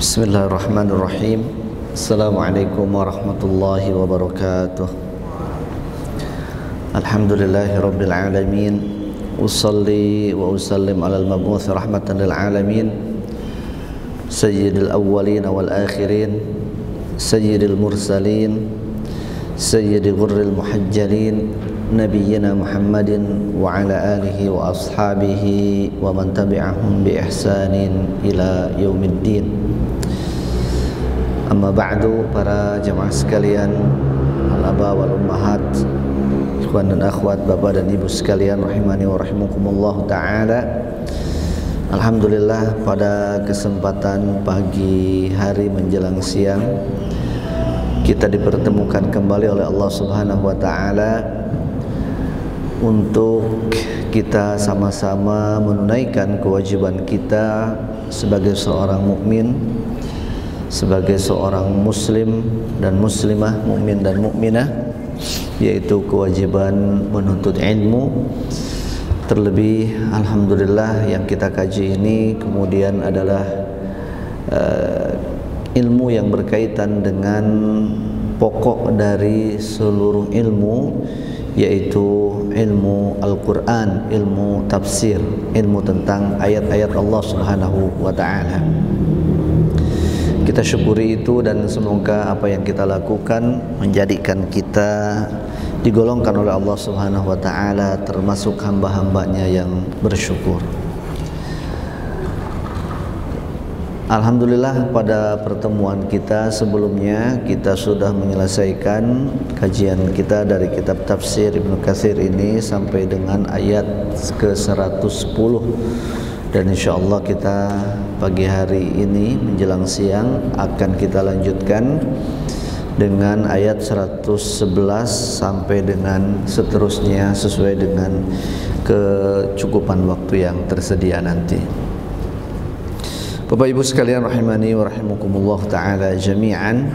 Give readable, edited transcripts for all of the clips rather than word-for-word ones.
Bismillahirrahmanirrahim. Assalamualaikum warahmatullahi wabarakatuh. Alhamdulillahi rabbil alamin. Usalli wa usallim ala al-mab'uts rahmatan lil alamin. Sayyidil awwalin wal akhirin, sayyidil mursalin, sayyidi ghurril muhajjalin, nabiyyina Muhammadin wa ala alihi wa ashabihi wa man tabi'ahum bi ihsanin ila yaumiddin. Amma ba'du, para jamaah sekalian, al-aba wal ummahat, ikhwan dan akhwat, bapak dan ibu sekalian, rahimani wa rahimakumullah ta'ala. Alhamdulillah, pada kesempatan pagi hari menjelang siang kita dipertemukan kembali oleh Allah Subhanahu wa ta'ala untuk kita sama-sama menunaikan kewajiban kita sebagai seorang mukmin, sebagai seorang muslim dan muslimah, mukmin dan mukminah, yaitu kewajiban menuntut ilmu. Terlebih alhamdulillah yang kita kaji ini kemudian adalah ilmu yang berkaitan dengan pokok dari seluruh ilmu, yaitu ilmu Al-Quran, ilmu tafsir, ilmu tentang ayat-ayat Allah Subhanahu wa ta'ala. Kita syukuri itu dan semoga apa yang kita lakukan menjadikan kita digolongkan oleh Allah Subhanahu wa ta'ala termasuk hamba-hambanya yang bersyukur. Alhamdulillah, pada pertemuan kita sebelumnya kita sudah menyelesaikan kajian kita dari kitab tafsir Ibnu Katsir ini sampai dengan ayat ke-110, dan insyaallah kita pagi hari ini menjelang siang akan kita lanjutkan dengan ayat 111 sampai dengan seterusnya sesuai dengan kecukupan waktu yang tersedia nanti. Bapak Ibu sekalian rahimani wa rahimakumullah ta'ala jami'an,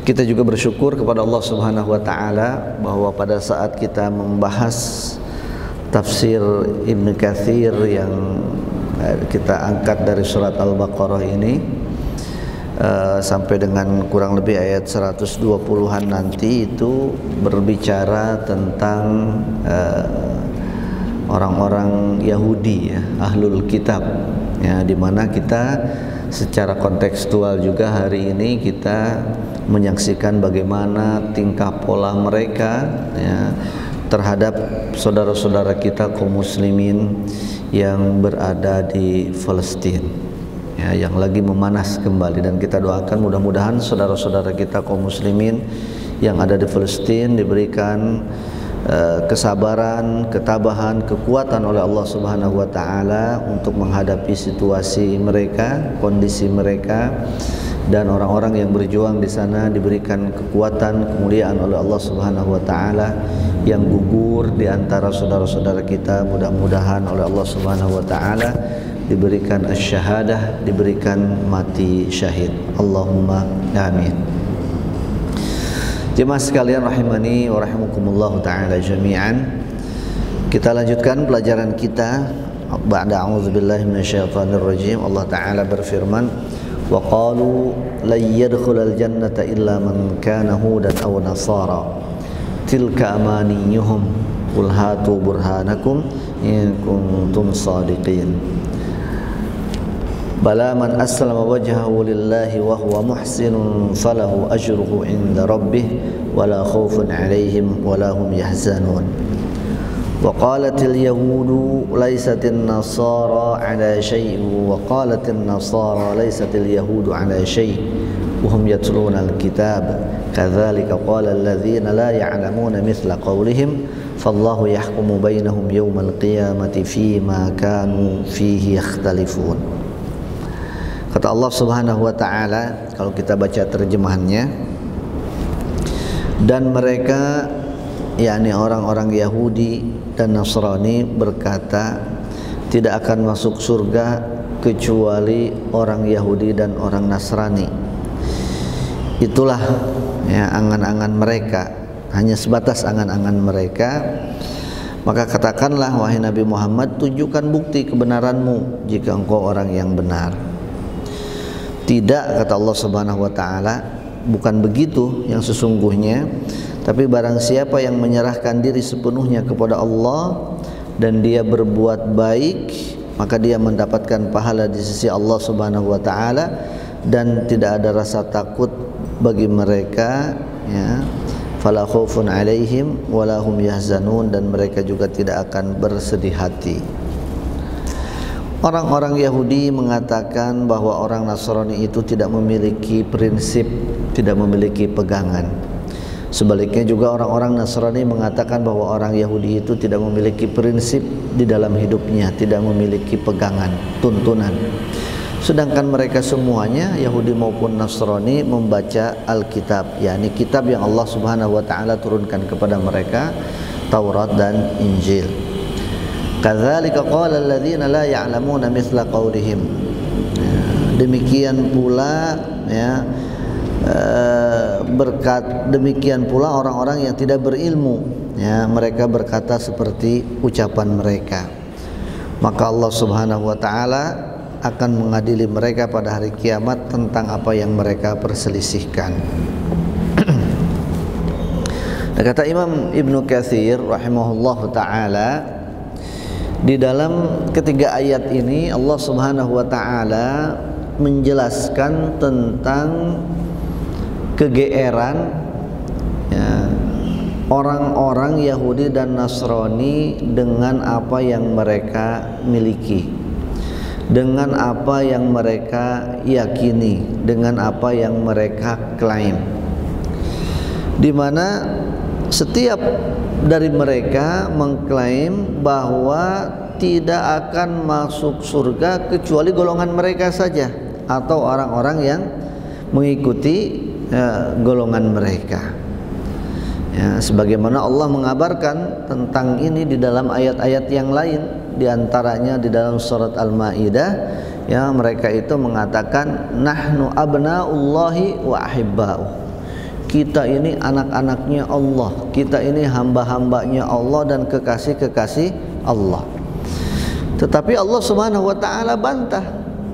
kita juga bersyukur kepada Allah Subhanahu wa ta'ala bahwa pada saat kita membahas tafsir Ibnu Katsir yang kita angkat dari surat Al-Baqarah ini sampai dengan kurang lebih ayat 120-an nanti, itu berbicara tentang orang-orang Yahudi, ya, ahlul kitab, ya, dimana kita secara kontekstual juga hari ini kita menyaksikan bagaimana tingkah pola mereka, ya, terhadap saudara-saudara kita kaum muslimin yang berada di Palestina, ya, yang lagi memanas kembali. Dan kita doakan mudah-mudahan saudara-saudara kita kaum muslimin yang ada di Palestina diberikan kesabaran, ketabahan, kekuatan oleh Allah Subhanahu wa ta'ala untuk menghadapi situasi mereka, kondisi mereka, dan orang-orang yang berjuang di sana diberikan kekuatan, kemuliaan oleh Allah Subhanahu wa ta'ala. Yang gugur di antara saudara-saudara kita mudah-mudahan oleh Allah Subhanahu wa ta'ala diberikan asy-syahadah, diberikan mati syahid. Allahumma amin. Jemaah sekalian rahimani wa rahimakumullah ta'ala jami'an, kita lanjutkan pelajaran kita. Ba'da a'udzubillahi minasyaitonir rajim, Allah ta'ala berfirman, wa qalu lan yadkhulal jannata illa man kana hudan aw nasara tilka amaniyuhum qul hatu burhanakum in kuntum shadiqin. Bala man aslama wajhahu lillahi wa huwa muhsinun falahu ajruhu inda rabbih wala khaufun alaihim wala hum yahzanun. Wa qalatil yahudu laysatin nasara ala syai'in wa qalatin nasara laysatil yahudu ala syai' wa hum yatluna alkitab kadzalika qala alladhina la ya'lamuna mithla qawlihim fallahu yahkumu bainahum yawmal qiyamati fima kanu fihi yakhtalifun. Kata Allah Subhanahu wa ta'ala, kalau kita baca terjemahannya, dan mereka, yakni orang-orang Yahudi dan Nasrani, berkata tidak akan masuk surga kecuali orang Yahudi dan orang Nasrani. Itulah, ya, angan-angan mereka, hanya sebatas angan-angan mereka. Maka katakanlah wahai Nabi Muhammad, tunjukkan bukti kebenaranmu jika engkau orang yang benar. Tidak, kata Allah Subhanahu wa taala, bukan begitu yang sesungguhnya, tapi barang siapa yang menyerahkan diri sepenuhnya kepada Allah dan dia berbuat baik, maka dia mendapatkan pahala di sisi Allah Subhanahu wa taala, dan tidak ada rasa takut bagi mereka, ya, fala khaufun alaihim wala hum yahzanun, dan mereka juga tidak akan bersedih hati. Orang-orang Yahudi mengatakan bahwa orang Nasrani itu tidak memiliki prinsip, tidak memiliki pegangan. Sebaliknya juga orang-orang Nasrani mengatakan bahwa orang Yahudi itu tidak memiliki prinsip di dalam hidupnya, tidak memiliki pegangan, tuntunan. Sedangkan mereka semuanya, Yahudi maupun Nasrani, membaca Alkitab, yakni kitab yang Allah Subhanahu wa taala turunkan kepada mereka, Taurat dan Injil. Kadzalika qala alladziina la ya'lamuuna mithla qaulihim. Demikian pula, ya, demikian pula orang-orang yang tidak berilmu, ya, mereka berkata seperti ucapan mereka. Maka Allah Subhanahu wa taala akan mengadili mereka pada hari kiamat tentang apa yang mereka perselisihkan. Kata Imam Ibnu Katsir rahimahullahu taala, di dalam ketiga ayat ini Allah Subhanahu wa taala menjelaskan tentang kegeeran, ya, orang-orang Yahudi dan Nasrani dengan apa yang mereka miliki, dengan apa yang mereka yakini, dengan apa yang mereka klaim, di mana setiap dari mereka mengklaim bahwa tidak akan masuk surga kecuali golongan mereka saja, atau orang-orang yang mengikuti golongan mereka. Ya, sebagaimana Allah mengabarkan tentang ini di dalam ayat-ayat yang lain, di antaranya di dalam surat Al-Maidah, ya, mereka itu mengatakan nahnu abnaullahi wa ahibba'u. Kita ini anak-anaknya Allah, kita ini hamba-hambanya Allah dan kekasih-kekasih Allah. Tetapi Allah Subhanahu wa taala bantah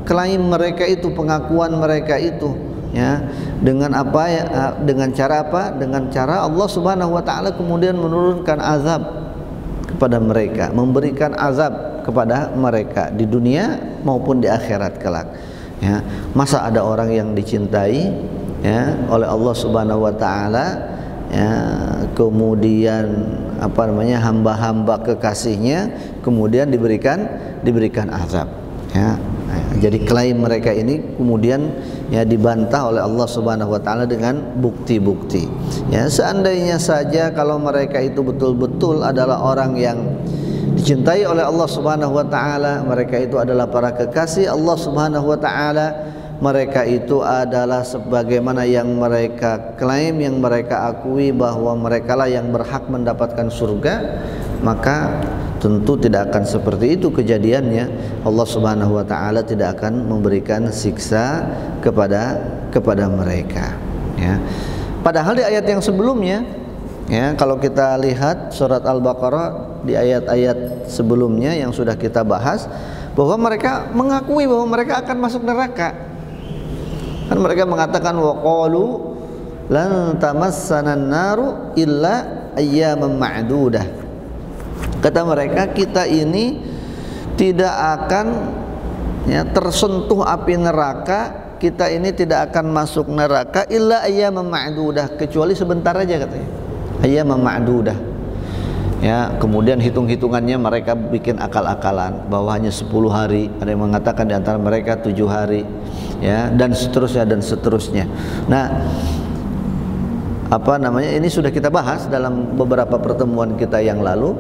klaim mereka itu, pengakuan mereka itu, ya, dengan apa, ya, dengan cara apa? Dengan cara Allah Subhanahu wa taala kemudian menurunkan azab kepada mereka, memberikan azab kepada mereka di dunia maupun di akhirat kelak. Ya, masa ada orang yang dicintai, ya, oleh Allah Subhanahu wa taala, ya, kemudian apa namanya, hamba-hamba kekasihnya kemudian diberikan azab, ya. Jadi klaim mereka ini kemudian, ya, dibantah oleh Allah Subhanahu wa taala dengan bukti-bukti. Ya, seandainya saja kalau mereka itu betul-betul adalah orang yang dicintai oleh Allah Subhanahu wa taala, mereka itu adalah para kekasih Allah Subhanahu wa taala, mereka itu adalah sebagaimana yang mereka klaim, yang mereka akui bahwa merekalah yang berhak mendapatkan surga, maka tentu tidak akan seperti itu kejadiannya. Allah Subhanahu wa taala tidak akan memberikan siksa kepada mereka, ya. Padahal di ayat yang sebelumnya, ya, kalau kita lihat surat Al-Baqarah di ayat-ayat sebelumnya yang sudah kita bahas, bahwa mereka mengakui bahwa mereka akan masuk neraka. Kan mereka mengatakan waqalu lan tamassana an-naru illa ayyaman ma'dudah. Kata mereka, kita ini tidak akan, ya, tersentuh api neraka, kita ini tidak akan masuk neraka illa ayyaman ma'dudah, kecuali sebentar aja katanya. Ayyaman ma'dudah. Ya, kemudian hitung-hitungannya mereka bikin akal-akalan bahwa hanya 10 hari, ada yang mengatakan di antara mereka 7 hari, ya, dan seterusnya dan seterusnya. Nah, apa namanya, ini sudah kita bahas dalam beberapa pertemuan kita yang lalu.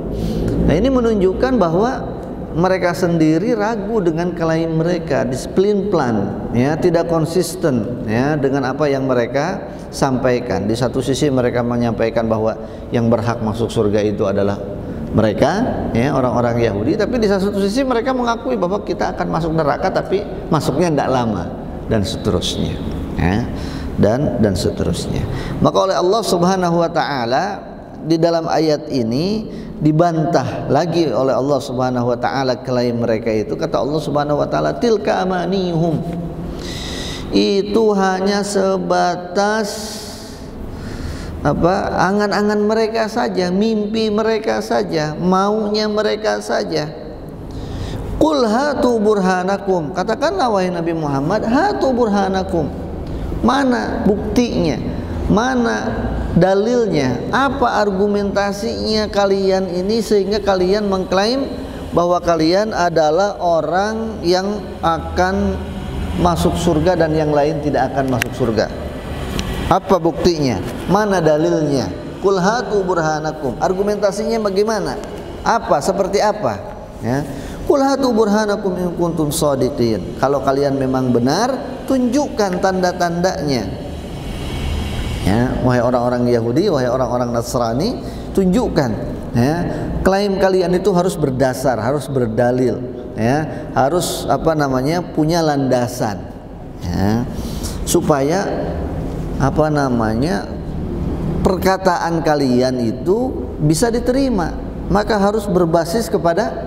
Nah, ini menunjukkan bahwa mereka sendiri ragu dengan klaim mereka, disiplin plan, ya, tidak konsisten, ya, dengan apa yang mereka sampaikan. Di satu sisi mereka menyampaikan bahwa yang berhak masuk surga itu adalah mereka, ya, orang-orang Yahudi, tapi di satu sisi mereka mengakui bahwa kita akan masuk neraka, tapi masuknya tidak lama, dan seterusnya, ya, dan seterusnya. Maka oleh Allah Subhanahu wa taala di dalam ayat ini dibantah lagi oleh Allah Subhanahu wa taala klaim mereka itu. Kata Allah Subhanahu wa taala, tilka amanihum, itu hanya sebatas angan-angan mereka saja, mimpi mereka saja, maunya mereka saja. Qul hatu burhanakum, katakanlah wahai Nabi Muhammad, hatu burhanakum, mana buktinya, mana dalilnya, apa argumentasinya kalian ini sehingga kalian mengklaim bahwa kalian adalah orang yang akan masuk surga dan yang lain tidak akan masuk surga. Apa buktinya? Mana dalilnya? Qul hatu burhanakum, argumentasinya bagaimana? Apa, seperti apa? Ya. Qul hatu burhanakum in kuntum shadiqin. Kalau kalian memang benar, tunjukkan tanda-tandanya. Ya, wahai orang-orang Yahudi, wahai orang-orang Nasrani, tunjukkan. Ya, klaim kalian itu harus berdasar, harus berdalil. Ya, harus punya landasan. Ya, supaya perkataan kalian itu bisa diterima, maka harus berbasis kepada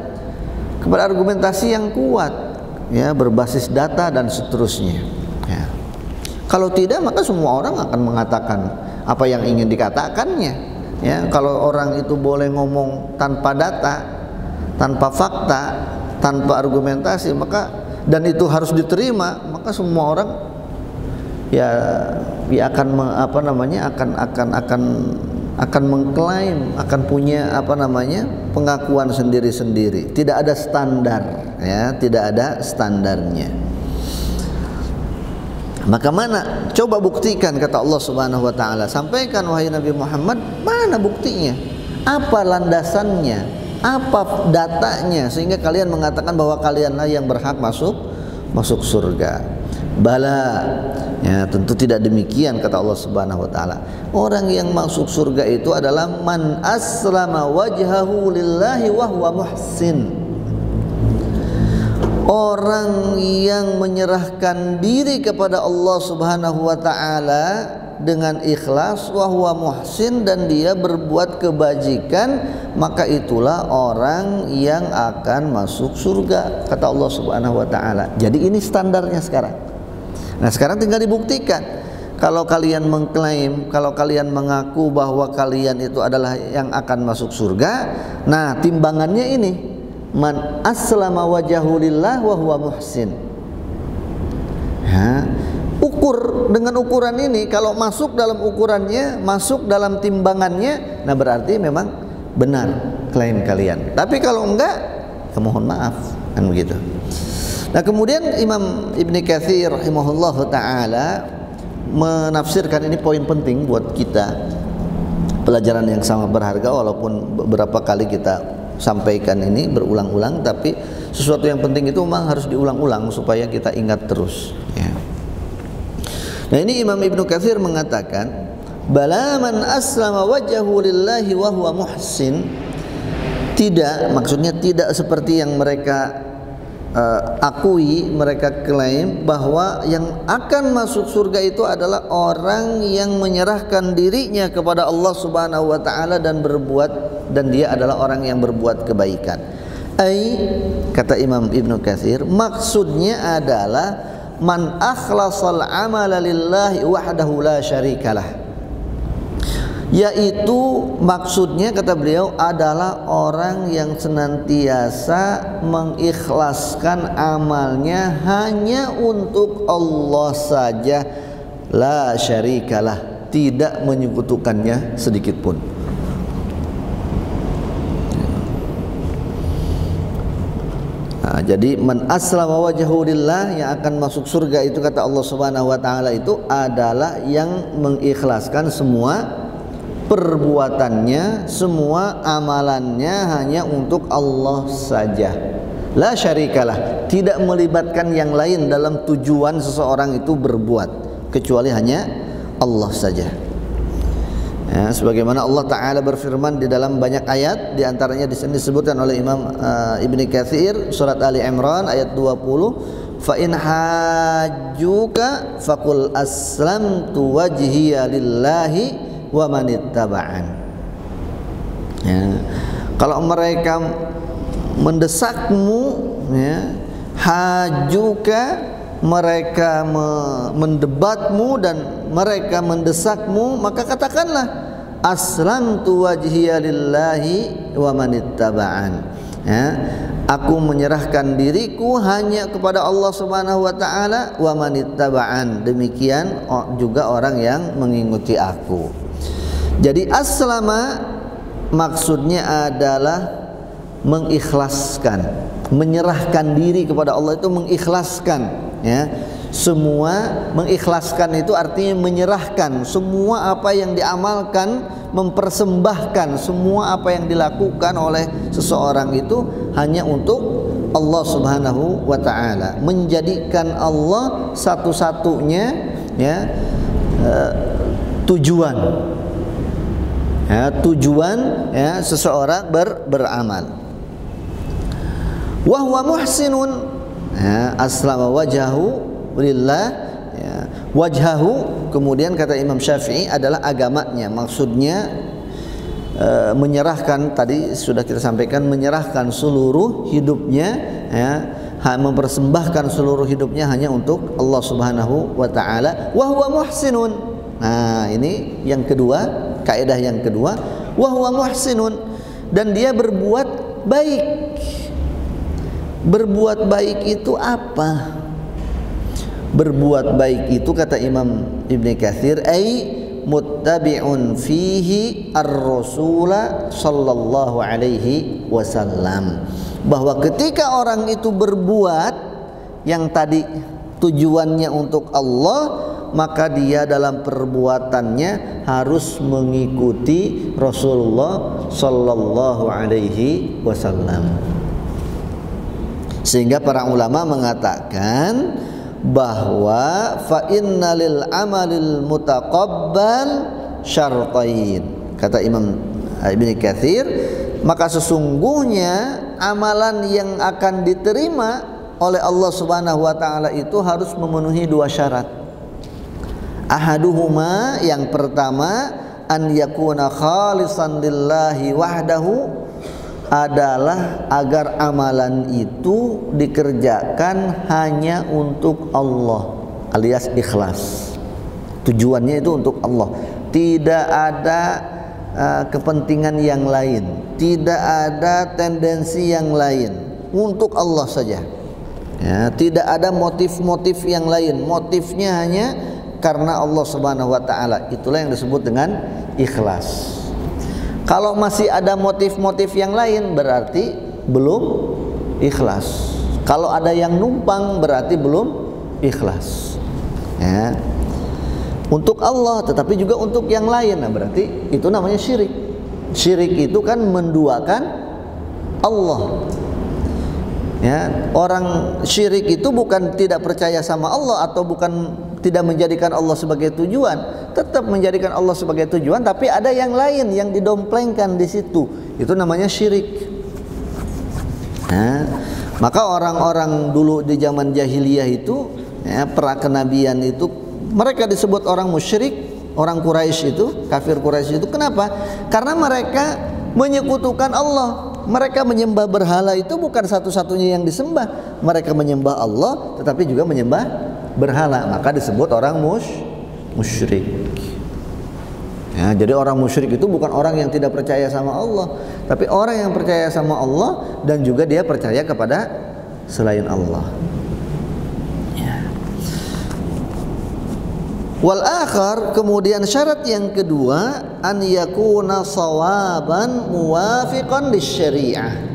argumentasi yang kuat, ya, berbasis data dan seterusnya. Ya. Kalau tidak, maka semua orang akan mengatakan apa yang ingin dikatakannya. Ya, kalau orang itu boleh ngomong tanpa data, tanpa fakta, tanpa argumentasi, dan itu harus diterima, maka semua orang akan mengklaim, akan punya pengakuan sendiri-sendiri. Tidak ada standar, ya, tidak ada standarnya. Maka mana? Coba buktikan, kata Allah Subhanahu wa taala. Sampaikan wahai Nabi Muhammad, mana buktinya? Apa landasannya? Apa datanya sehingga kalian mengatakan bahwa kalianlah yang berhak masuk surga? Bala, ya, tentu tidak demikian, kata Allah Subhanahu wa taala. Orang yang masuk surga itu adalah man aslama wajhahu lillahi wa huwa muhsin. Orang yang menyerahkan diri kepada Allah Subhanahu wa taala dengan ikhlas, wa huwa muhsin, dan dia berbuat kebajikan, maka itulah orang yang akan masuk surga, kata Allah Subhanahu wa taala. Jadi ini standarnya sekarang. Nah, sekarang tinggal dibuktikan. Kalau kalian mengklaim, kalau kalian mengaku bahwa kalian itu adalah yang akan masuk surga, nah timbangannya ini, man aslama wajhahu lillah wa huwa muhsin. Ya, ukur dengan ukuran ini, kalau masuk dalam ukurannya, masuk dalam timbangannya, nah berarti memang benar klaim kalian. Tapi kalau enggak, ya mohon maaf, kan begitu. Nah, kemudian Imam Ibnu Katsir rahimahullahu taala menafsirkan, ini poin penting buat kita, pelajaran yang sangat berharga, walaupun beberapa kali kita sampaikan ini berulang-ulang, tapi sesuatu yang penting itu memang harus diulang-ulang supaya kita ingat terus, ya. Nah, ini Imam Ibnu Katsir mengatakan, bala man aslama wajhahu lillahi wa huwa muhsin. Tidak, maksudnya tidak seperti yang mereka akui, mereka klaim bahwa yang akan masuk surga itu adalah orang yang menyerahkan dirinya kepada Allah Subhanahu wa taala dan dia adalah orang yang berbuat kebaikan. Kata Imam Ibnu Katsir, maksudnya adalah man akhlasal amala lillahi wahdahu la syarikalah. Yaitu maksudnya, kata beliau, adalah orang yang senantiasa mengikhlaskan amalnya hanya untuk Allah saja, la syarikalah, tidak menyekutukannya sedikit pun. Nah, jadi man aslama wajhahu lillah, yang akan masuk surga itu, kata Allah Subhanahu wa taala, itu adalah yang mengikhlaskan semua perbuatannya, semua amalannya hanya untuk Allah saja, la syarikalah, tidak melibatkan yang lain dalam tujuan seseorang itu berbuat, kecuali hanya Allah saja. Ya, sebagaimana Allah Ta'ala berfirman di dalam banyak ayat, di antaranya di sini disebutkan oleh Imam Ibnu Katsir, surat Ali Imran ayat 20, fa in hajjuka faqul aslamtu wajhiya lillahi wa manittaba'an. Ya, kalau mereka mendesakmu, ya, hajuka, mereka mendebatmu dan mereka mendesakmu, maka katakanlah aslamtu wajhiya lillahi wa manittaba'an. Ya, aku menyerahkan diriku hanya kepada Allah Subhanahu wa taala wa manittaba'an. Demikian juga orang yang mengikuti aku. Jadi aslama maksudnya adalah mengikhlaskan, menyerahkan diri kepada Allah itu mengikhlaskan, ya. Semua mengikhlaskan itu artinya menyerahkan semua apa yang diamalkan, mempersembahkan semua apa yang dilakukan oleh seseorang itu hanya untuk Allah Subhanahu wa taala, menjadikan Allah satu-satunya, ya, tujuan. Ya, tujuan, ya, seseorang beramal. Wa huwa muhsinun, ya, aslama wajhahu lillah, ya. Wajhahu kemudian kata Imam Syafi'i adalah agamanya. Maksudnya menyerahkan, tadi sudah kita sampaikan, menyerahkan seluruh hidupnya, ya, mempersembahkan seluruh hidupnya hanya untuk Allah Subhanahu wa taala. Wa huwa muhsinun. Nah, ini yang kedua, kaidah yang kedua, wa huwa muhsinun, dan dia berbuat baik. Berbuat baik itu apa? Berbuat baik itu kata Imam Ibn Katsir ay muttabi'un fihi ar-rasula sallallahu alaihi wasallam, bahwa ketika orang itu berbuat yang tadi tujuannya untuk Allah, maka dia dalam perbuatannya harus mengikuti Rasulullah sallallahu alaihi wasallam. Sehingga para ulama mengatakan bahwa fa innalil amalil mutaqabbal syartain. Kata Imam Ibn Katsir, maka sesungguhnya amalan yang akan diterima oleh Allah Subhanahu wa taala itu harus memenuhi dua syarat. Ahaduhuma, yang pertama, an yakuna khalisan lillahi wahdahu, adalah agar amalan itu dikerjakan hanya untuk Allah, alias ikhlas. Tujuannya itu untuk Allah, tidak ada kepentingan yang lain, tidak ada tendensi yang lain, untuk Allah saja, ya, tidak ada motif-motif yang lain, motifnya hanya karena Allah Subhanahu wa taala. Itulah yang disebut dengan ikhlas. Kalau masih ada motif-motif yang lain berarti belum ikhlas. Kalau ada yang numpang berarti belum ikhlas, ya. Untuk Allah tetapi juga untuk yang lain, nah berarti itu namanya syirik. Syirik itu kan menduakan Allah, ya. Orang syirik itu bukan tidak percaya sama Allah atau bukan tidak menjadikan Allah sebagai tujuan, tetap menjadikan Allah sebagai tujuan, tapi ada yang lain yang didomplengkan di situ. Itu namanya syirik. Nah, maka orang-orang dulu di zaman jahiliyah itu, ya, pra kenabian itu, mereka disebut orang musyrik, orang Quraisy itu, kafir Quraisy itu. Kenapa? Karena mereka menyekutukan Allah. Mereka menyembah berhala itu bukan satu-satunya yang disembah. Mereka menyembah Allah tetapi juga menyembah berhala, maka disebut orang musyrik. Ya, jadi orang musyrik itu bukan orang yang tidak percaya sama Allah, tapi orang yang percaya sama Allah dan juga dia percaya kepada selain Allah. Ya. Wal akhar, kemudian syarat yang kedua, an yakuna sawaban muwafiqan lisyari'ah.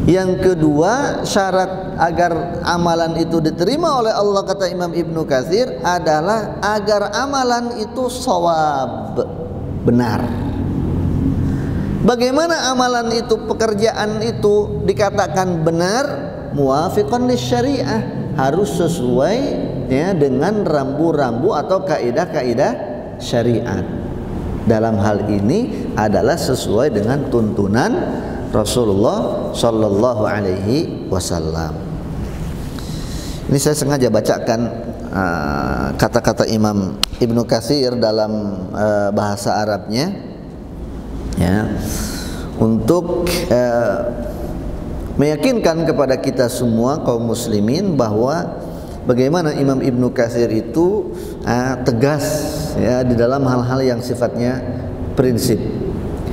Yang kedua, syarat agar amalan itu diterima oleh Allah, kata Imam Ibnu Katsir, adalah agar amalan itu shawab, benar. Bagaimana amalan itu, pekerjaan itu dikatakan benar? Muwafiqan lisyari'ah, harus sesuai, ya, dengan rambu-rambu atau kaidah-kaidah syariat. Dalam hal ini adalah sesuai dengan tuntunan Rasulullah Sallallahu Alaihi Wasallam. Ini saya sengaja bacakan kata-kata Imam Ibnu Katsir dalam bahasa Arabnya, ya, untuk meyakinkan kepada kita semua kaum muslimin bahwa bagaimana Imam Ibnu Katsir itu tegas ya di dalam hal-hal yang sifatnya prinsip.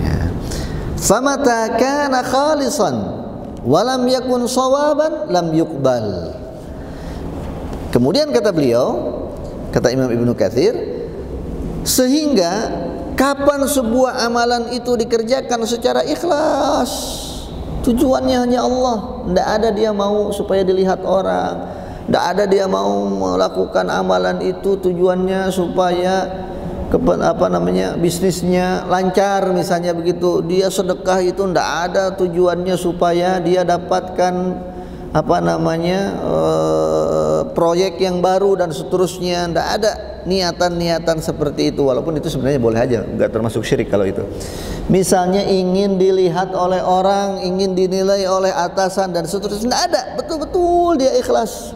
Ya. Famata kana khalisan wa lam yakun shawaban lam yuqbal. Kemudian kata beliau, kata Imam Ibnu Katsir, sehingga kapan sebuah amalan itu dikerjakan secara ikhlas, tujuannya hanya Allah, tidak ada dia mau supaya dilihat orang, tidak ada dia mau melakukan amalan itu tujuannya supaya bisnisnya lancar misalnya begitu. Dia sedekah itu tidak ada tujuannya supaya dia dapatkan proyek yang baru dan seterusnya. Tidak ada niatan-niatan seperti itu, walaupun itu sebenarnya boleh aja, nggak termasuk syirik kalau itu. Misalnya ingin dilihat oleh orang, ingin dinilai oleh atasan dan seterusnya, tidak ada, betul-betul dia ikhlas.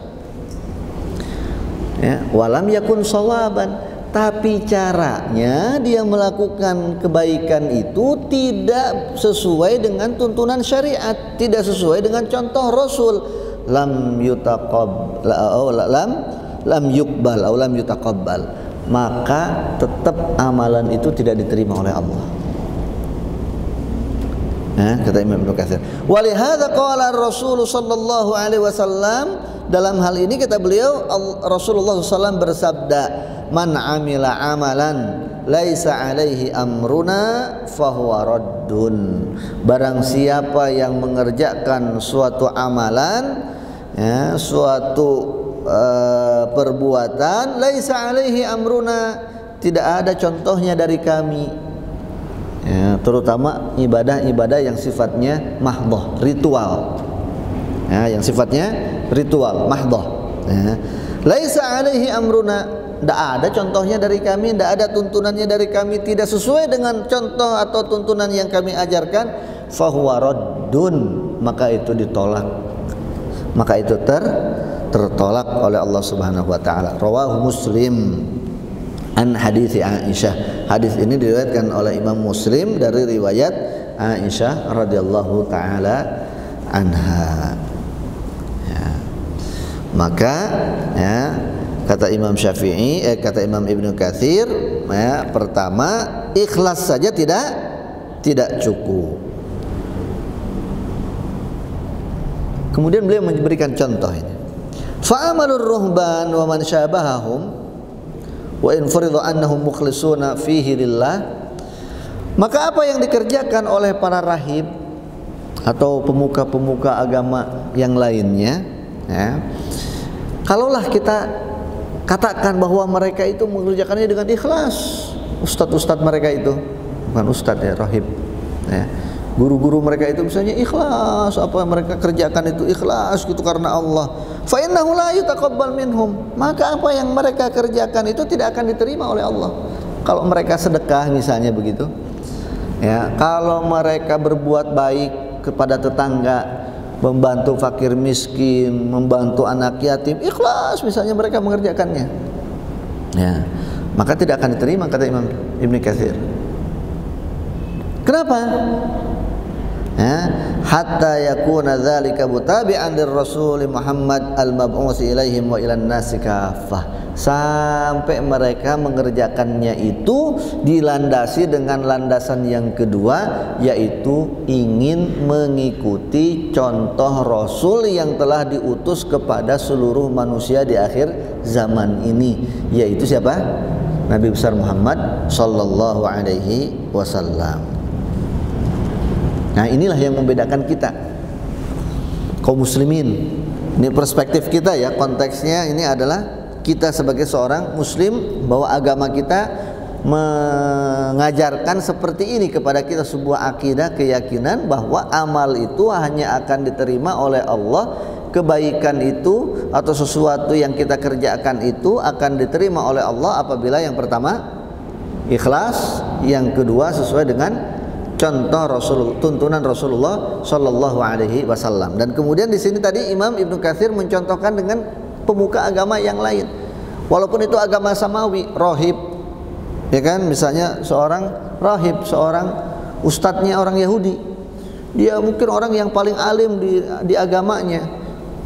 Ya, walam yakun shawaban, tapi caranya dia melakukan kebaikan itu tidak sesuai dengan tuntunan syariat, tidak sesuai dengan contoh Rasul. Lam yuqbal atau lam yutaqabbal, maka tetap amalan itu tidak diterima oleh Allah. Kata Imam Ibnu Katsir, walihada qala Rasul sallallahu alaihi wasallam, dalam hal ini kata beliau Rasulullah SAW bersabda, man amila amalan laisa alaihi amruna fahuwa raddun. Barang siapa yang mengerjakan suatu amalan, suatu perbuatan, laisa alaihi amruna, tidak ada contohnya dari kami, terutama ibadah-ibadah yang sifatnya mahdhah, ritual, yang sifatnya ritual mahdhah, laisa alaihi amruna, tidak ada contohnya dari kami, tidak ada tuntunannya dari kami, tidak sesuai dengan contoh atau tuntunan yang kami ajarkan, fahuwa raddun, maka itu ditolak, maka itu tertolak oleh Allah Subhanahu wa taala. Rawahu Muslim an hadits Aisyah. Hadis ini diriwayatkan oleh Imam Muslim dari riwayat Aisyah radhiyallahu taala anha. Maka kata Imam Syafi'i, kata Imam Ibnu Katsir, pertama ikhlas saja tidak cukup. Kemudian beliau memberikan contoh ini. Fa'amalur ruhban wa man syabahahum wa in furidu annahum mukhlisuna fihi lillah, maka apa yang dikerjakan oleh para rahib atau pemuka-pemuka agama yang lainnya, kalaulah kita katakan bahwa mereka itu mengerjakannya dengan ikhlas, ustadz-ustadz mereka itu, bukan ustadz ya, rahib, guru-guru mereka itu misalnya ikhlas, apa yang mereka kerjakan itu ikhlas gitu karena Allah, fa innahu la yutaqabbal minhum, maka apa yang mereka kerjakan itu tidak akan diterima oleh Allah. Kalau mereka sedekah misalnya begitu, kalau mereka berbuat baik kepada tetangga, membantu fakir miskin, membantu anak yatim, ikhlas misalnya mereka mengerjakannya, maka tidak akan diterima, kata Imam Ibnu Katsir. Kenapa? Hatta yakuna dzalika mutabi'an lirrasul Muhammad al-mab'uts ilaihim wa ilan nasi kaffah, sampai mereka mengerjakannya itu dilandasi dengan landasan yang kedua, yaitu ingin mengikuti contoh Rasul yang telah diutus kepada seluruh manusia di akhir zaman ini, yaitu siapa? Nabi besar Muhammad sallallahu alaihi wasallam. Nah, inilah yang membedakan kita kaum muslimin. Ini perspektif kita ya, konteksnya ini adalah kita sebagai seorang muslim, bahwa agama kita mengajarkan seperti ini kepada kita, sebuah akidah, keyakinan bahwa amal itu hanya akan diterima oleh Allah, kebaikan itu atau sesuatu yang kita kerjakan itu akan diterima oleh Allah apabila yang pertama ikhlas, yang kedua sesuai dengan contoh tuntunan Rasulullah Shallallahu Alaihi Wasallam. Dan kemudian di sini tadi Imam Ibnu Katsir mencontohkan dengan pemuka agama yang lain, walaupun itu agama samawi, rohib, ya kan? Misalnya seorang rohib, seorang ustadznya orang Yahudi, dia mungkin orang yang paling alim di agamanya,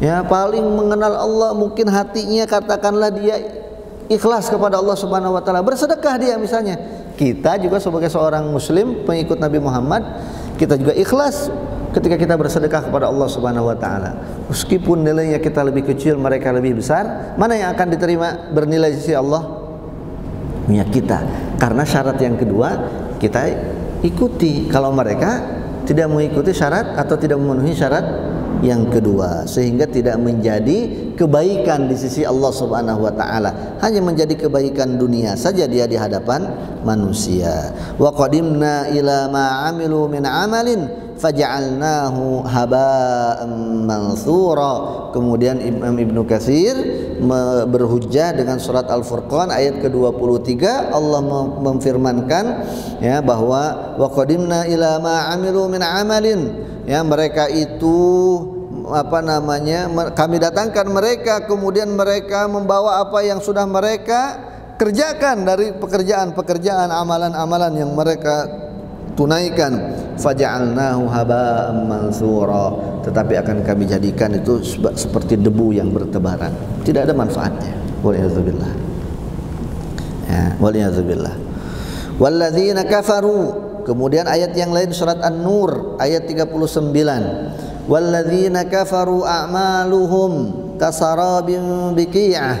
ya paling mengenal Allah, mungkin hatinya katakanlah dia ikhlas kepada Allah Subhanahu wa taala, bersedekah dia misalnya. Kita juga sebagai seorang muslim pengikut Nabi Muhammad, kita juga ikhlas ketika kita bersedekah kepada Allah Subhanahu wa taala. Meskipun nilainya kita lebih kecil, mereka lebih besar, mana yang akan diterima bernilai di sisi Allah? Minyak kita. Karena syarat yang kedua kita ikuti. Kalau mereka tidak mengikuti syarat atau tidak memenuhi syarat yang kedua, sehingga tidak menjadi kebaikan di sisi Allah Subhanahu wa taala, hanya menjadi kebaikan dunia saja dia di hadapan manusia. Wa qadimna ila ma 'amilu min 'amalin faj'alnahu haba'an mansura. Kemudian Imam Ibnu Katsir berhujjah dengan surat Al-Furqan ayat ke-23, Allah memfirmankan ya bahwa wa qadimna ila ma 'amilu min 'amalin, ya mereka itu kami datangkan mereka, kemudian mereka membawa apa yang sudah mereka kerjakan dari pekerjaan-pekerjaan, amalan-amalan yang mereka tunaikan. Faja'alnahu haba'an mansura, tetapi akan kami jadikan itu seperti debu yang bertebaran, tidak ada manfaatnya. Waliyadzubillah. Ya, waliyadzubillah. Walladzina kafaru. Kemudian ayat yang lain surat An-Nur ayat 39. Walladzina kafaru a'maluhum kasarabin biqi'ah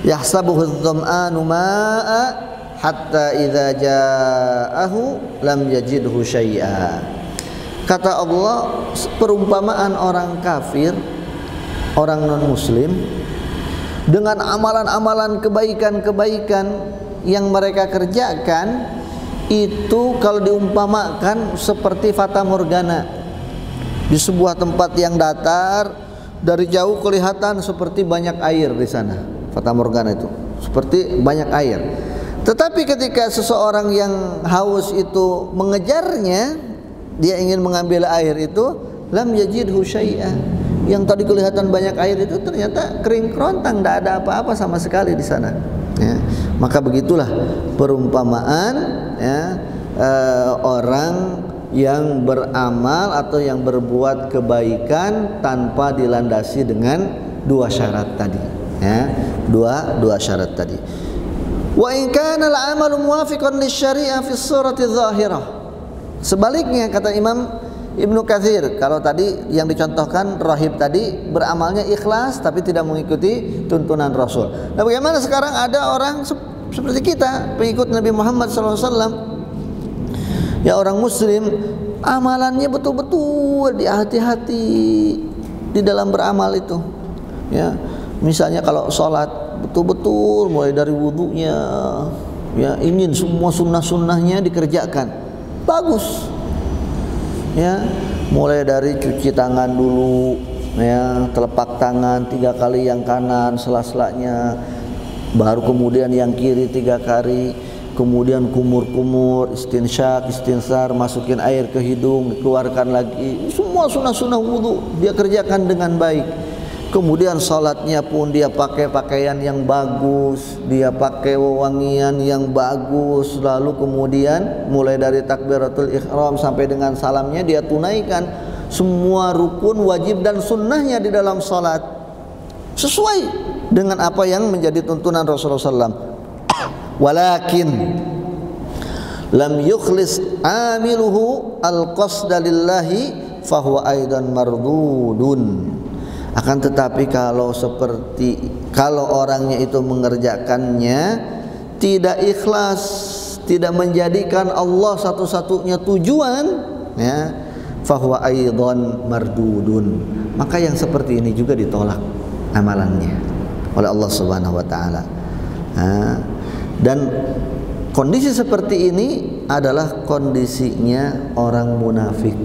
yahsabuhu adh-dhama'anu ma'a hatta idza ja'ahu lam yajidhu syai'a. Kata Allah, perumpamaan orang kafir, orang non muslim dengan amalan-amalan kebaikan-kebaikan yang mereka kerjakan itu kalau diumpamakan seperti fata morgana. Di sebuah tempat yang datar, dari jauh kelihatan seperti banyak air di sana. Fata morgana itu seperti banyak air. Tetapi ketika seseorang yang haus itu mengejarnya, dia ingin mengambil air itu, lam yajidhu syai'a. Yang tadi kelihatan banyak air itu ternyata kering kerontang, tidak ada apa-apa sama sekali di sana. Ya. Maka begitulah perumpamaan ya, orang yang beramal atau yang berbuat kebaikan tanpa dilandasi dengan dua syarat tadi, ya, dua syarat tadi. Wa in kana al-'amalu muwafiqan lisyari'ah fi surati dhahirah. Sebaliknya kata Imam Ibnu Katsir, kalau tadi yang dicontohkan rahib tadi beramalnya ikhlas tapi tidak mengikuti tuntunan Rasul. Nah, bagaimana sekarang ada orang seperti kita, pengikut Nabi Muhammad SAW, ya orang muslim, amalannya betul-betul di hati-hati di dalam beramal itu. Ya, misalnya kalau sholat betul-betul mulai dari wudunya, ya ingin semua sunnah-sunnahnya dikerjakan, bagus. Ya, mulai dari cuci tangan dulu, ya telapak tangan 3 kali yang kanan, sela-selanya, baru kemudian yang kiri 3 kali. Kemudian kumur-kumur, istinsyak, istinsar, masukin air ke hidung, dikeluarkan lagi. Semua sunnah-sunnah wudu dia kerjakan dengan baik. Kemudian salatnya pun dia pakai pakaian yang bagus, dia pakai wewangian yang bagus. Lalu kemudian mulai dari takbiratul ihram sampai dengan salamnya dia tunaikan semua rukun, wajib dan sunnahnya di dalam salat sesuai dengan apa yang menjadi tuntunan Rasulullah SAW. Walakin lam yukhlis amiluhu al-qasda lillahi fahuwa aidan mardudun. Akan tetapi kalau orangnya itu mengerjakannya tidak ikhlas, tidak menjadikan Allah satu-satunya tujuan, ya, fahuwa aidan mardudun, maka yang seperti ini juga ditolak amalannya oleh Allah Subhanahu wa taala. Dan kondisi seperti ini adalah kondisinya orang munafik.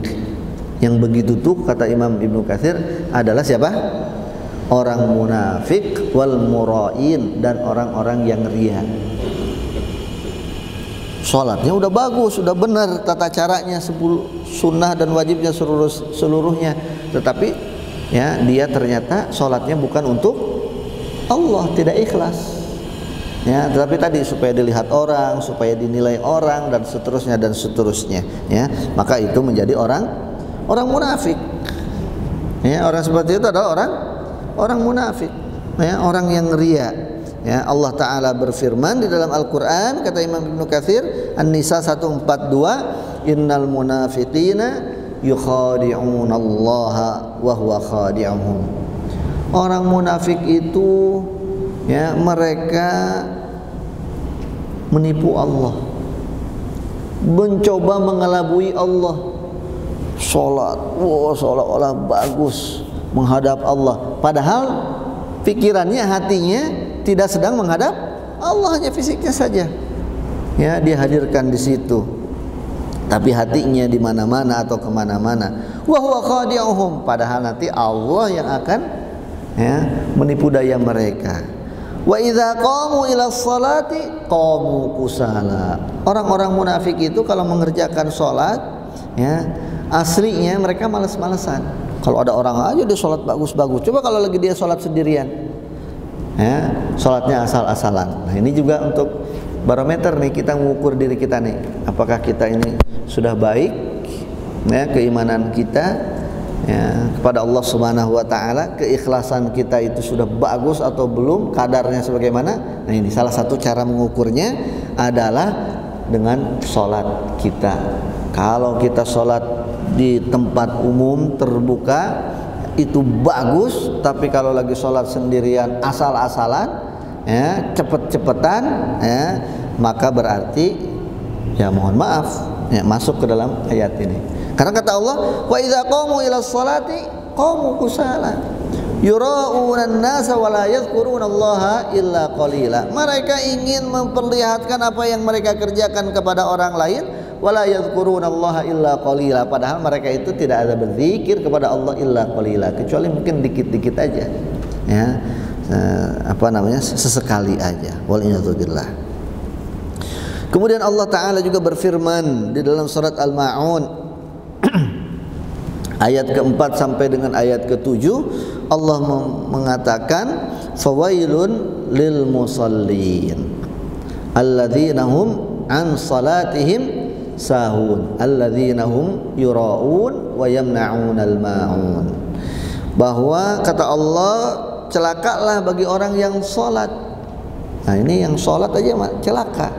Yang begitu tuh kata Imam Ibnu Katsir adalah siapa? Orang munafik wal murain, dan orang-orang yang riya. Salatnya udah bagus, udah benar tata caranya, 10 sunnah dan wajibnya seluruhnya, tetapi ya dia ternyata salatnya bukan untuk Allah, tidak ikhlas. Ya, tetapi tadi supaya dilihat orang, supaya dinilai orang, dan seterusnya, ya, maka itu menjadi orang munafik. Ya, orang seperti itu adalah orang orang munafik, ya, orang yang riya. Ya, Allah Ta'ala berfirman di dalam Al-Quran, kata Imam Ibnu Katsir, An-Nisa 142, innal munafiqina yukhadi'unallaha wa huwa khadi'uhum. Orang munafik itu, ya, mereka menipu Allah, mencoba mengelabui Allah. Sholat, seolah-olah bagus menghadap Allah, padahal pikirannya, hatinya tidak sedang menghadap Allah, hanya fisiknya saja. Ya, dia hadirkan di situ, tapi hatinya di mana-mana atau kemana-mana. Wa huwa khadi'uhum, padahal nanti Allah yang akan, ya, menipu daya mereka. Wa idza qamu ila sholati qamu kusala. Orang-orang munafik itu kalau mengerjakan sholat, ya, aslinya mereka malas-malesan. Kalau ada orang aja dia sholat bagus-bagus. Coba kalau lagi dia sholat sendirian, ya, sholatnya asal-asalan. Nah, ini juga untuk barometer nih, kita mengukur diri kita nih, apakah kita ini sudah baik, ya, keimanan kita, ya, kepada Allah Subhanahu wa Ta'ala, keikhlasan kita itu sudah bagus atau belum, kadarnya sebagaimana. Nah, ini salah satu cara mengukurnya adalah dengan sholat kita. Kalau kita sholat di tempat umum terbuka itu bagus, tapi kalau lagi sholat sendirian asal-asalan, ya, cepet-cepetan, ya, maka berarti, ya, mohon maaf, ya, masuk ke dalam ayat ini. Karena kata Allah, wa idza qamu ila sholati qamu kusala yura'una an-nasa wa la yadhkurunallaha illa qalila. Mereka ingin memperlihatkan apa yang mereka kerjakan kepada orang lain, wala yadhkurunallaha illa qalila, padahal mereka itu tidak ada berzikir kepada Allah illa qalila, kecuali mungkin dikit-dikit aja, ya, sesekali aja. Waliyadzubillah. Kemudian Allah Ta'ala juga berfirman di dalam surat Al-Ma'un ayat keempat sampai dengan ayat ketujuh, Allah mengatakan, fawailun lil musallin alladzina hum an salatihim sahun alladzina hum yura'un wa yamna'unal ma'un. Bahwa kata Allah, celakalah bagi orang yang sholat. Nah, ini yang sholat aja celaka.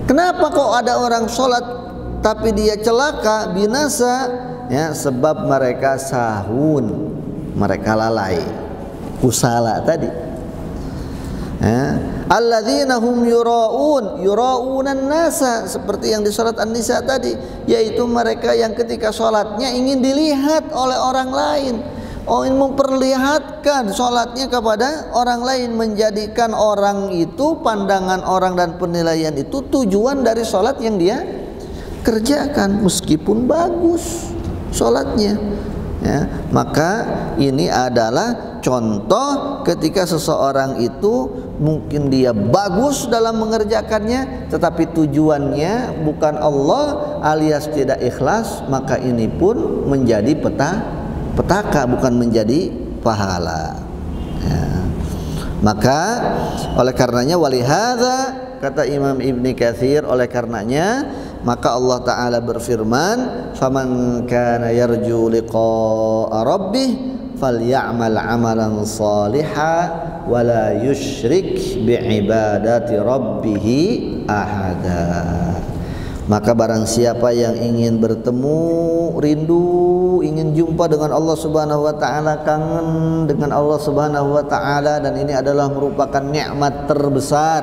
Kenapa kok ada orang sholat tapi dia celaka, binasa? Ya, sebab mereka sahun, mereka lalai, kusala tadi. Ya, alladzina hum yura'unan nasa, seperti yang di surat An-Nisa tadi, yaitu mereka yang ketika sholatnya ingin dilihat oleh orang lain. Oh, ingin memperlihatkan sholatnya kepada orang lain, menjadikan orang itu, pandangan orang dan penilaian itu tujuan dari sholat yang dia kerjakan, meskipun bagus sholatnya, ya. Maka ini adalah contoh ketika seseorang itu mungkin dia bagus dalam mengerjakannya, tetapi tujuannya bukan Allah alias tidak ikhlas, maka ini pun menjadi petaka, bukan menjadi pahala, ya. Maka oleh karenanya, walihadza, kata Imam Ibnu Katsir, oleh karenanya maka Allah Ta'ala berfirman, faman kana yarju liqa'a rabbih falya'mal 'amalan shalihan wa la yusyrik bi'ibadati rabbih ahada. Maka barang siapa yang ingin bertemu, rindu, ingin jumpa dengan Allah Subhanahu wa Ta'ala, kangen dengan Allah Subhanahu wa Ta'ala, dan ini adalah merupakan nikmat terbesar,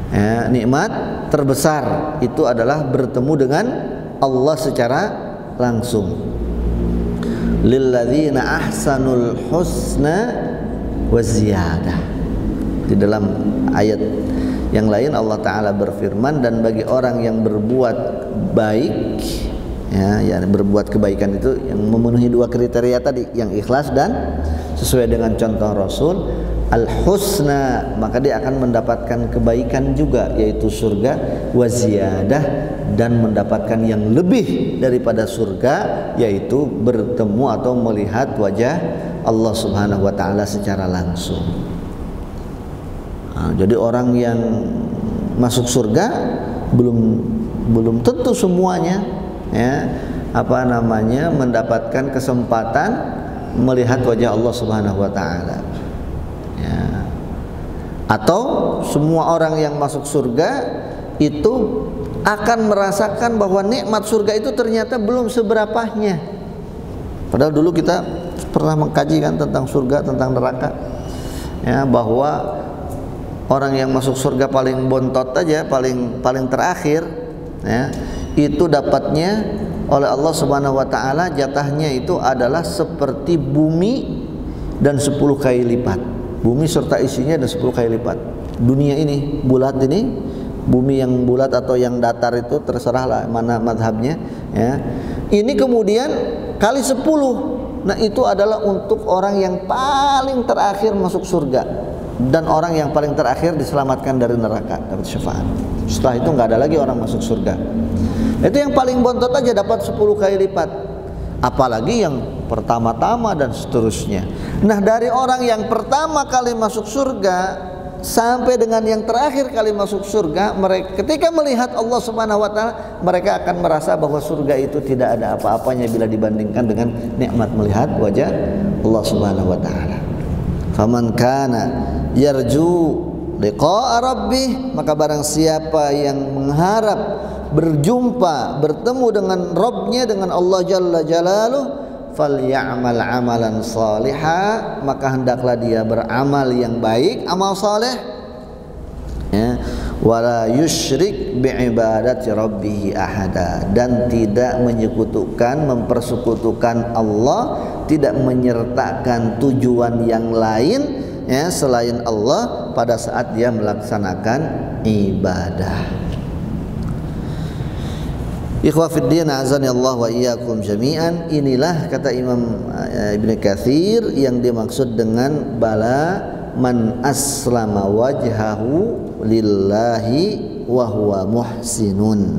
ya, nikmat terbesar itu adalah bertemu dengan Allah secara langsung. Lilladzina ahsanul husna wa ziyadah. Di dalam ayat yang lain Allah Ta'ala berfirman, dan bagi orang yang berbuat baik, ya, berbuat kebaikan itu yang memenuhi dua kriteria tadi, yang ikhlas dan sesuai dengan contoh Rasul, al-husna, maka dia akan mendapatkan kebaikan juga, yaitu surga, wa ziyadah, dan mendapatkan yang lebih daripada surga, yaitu bertemu atau melihat wajah Allah Subhanahu wa Ta'ala secara langsung. Nah, jadi orang yang masuk surga belum tentu semuanya, ya, mendapatkan kesempatan melihat wajah Allah Subhanahu wa taala. Ya. Atau semua orang yang masuk surga itu akan merasakan bahwa nikmat surga itu ternyata belum seberapanya. Padahal dulu kita pernah mengkaji kan tentang surga, tentang neraka. Ya, bahwa orang yang masuk surga paling bontot aja, paling terakhir, ya, itu dapatnya oleh Allah Subhanahu wa taala jatahnya itu adalah seperti bumi dan 10 kali lipat. Bumi serta isinya dan 10 kali lipat. Dunia ini bulat ini, bumi yang bulat atau yang datar itu terserahlah mana mazhabnya, ya. Ini kemudian kali 10. Nah, itu adalah untuk orang yang paling terakhir masuk surga dan orang yang paling terakhir diselamatkan dari neraka, dapat syafaat. Setelah itu nggak ada lagi orang masuk surga. Itu yang paling bontot aja dapat 10 kali lipat. Apalagi yang pertama-tama dan seterusnya. Nah, dari orang yang pertama kali masuk surga sampai dengan yang terakhir kali masuk surga, mereka ketika melihat Allah Subhanahu wa taala, mereka akan merasa bahwa surga itu tidak ada apa-apanya bila dibandingkan dengan nikmat melihat wajah Allah Subhanahu wa taala. Faman kana yarju liqa'a rabbih, maka barang siapa yang mengharap berjumpa, bertemu dengan Rabbnya, dengan Allah Jalla Jalaluh, falyamal amalan salihah, maka hendaklah dia beramal yang baik, amal saleh, ya, wala yusyrik biibadati rabbih ahada, dan tidak menyekutukan, mempersekutukan Allah, tidak menyertakan tujuan yang lain, ya, selain Allah pada saat dia melaksanakan ibadah. Ikhwa fiddin, azani Allah wa iyyakum jami'an. Inilah kata Imam Ibnu Katsir yang dimaksud dengan bala man aslama wajhahu lillahi wa huwa muhsinun.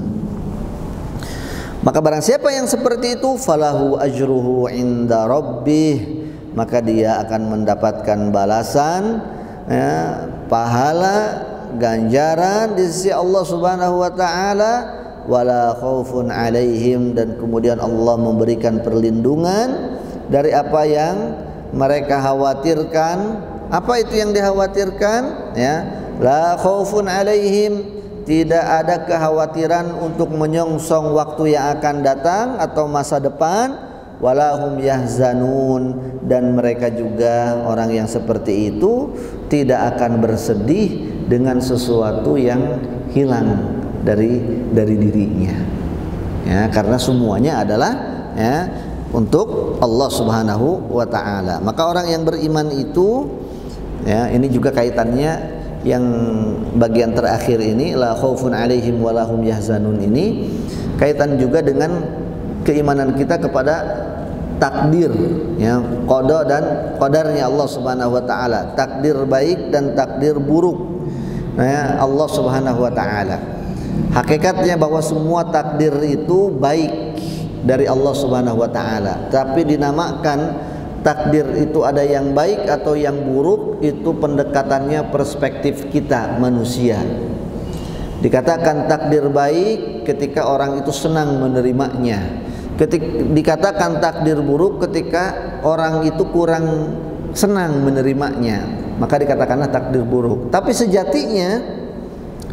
Maka barang siapa yang seperti itu, falahu ajruhu inda rabbih, maka dia akan mendapatkan balasan, ya, pahala, ganjaran di sisi Allah Subhanahu wa taala. Wala khaufun alaihim, dan kemudian Allah memberikan perlindungan dari apa yang mereka khawatirkan. Apa itu yang dikhawatirkan? Ya, la khaufun alaihim, tidak ada kekhawatiran untuk menyongsong waktu yang akan datang atau masa depan. Wala hum yahzanun, dan mereka juga orang yang seperti itu tidak akan bersedih dengan sesuatu yang hilang dari dirinya, ya, karena semuanya adalah, ya, untuk Allah Subhanahu wa taala. Maka orang yang beriman itu, ya, ini juga kaitannya yang bagian terakhir ini, la khaufun alaihim wa lahum yahzanun, ini kaitan juga dengan keimanan kita kepada takdir, ya, qada dan qadarnya Allah Subhanahu wa taala, takdir baik dan takdir buruk, ya, Allah Subhanahu wa taala. Hakikatnya bahwa semua takdir itu baik dari Allah Subhanahu wa taala, tapi dinamakan takdir itu ada yang baik atau yang buruk, itu pendekatannya perspektif kita manusia. Dikatakan takdir baik ketika orang itu senang menerimanya. Dikatakan takdir buruk ketika orang itu kurang senang menerimanya, maka dikatakanlah takdir buruk. Tapi sejatinya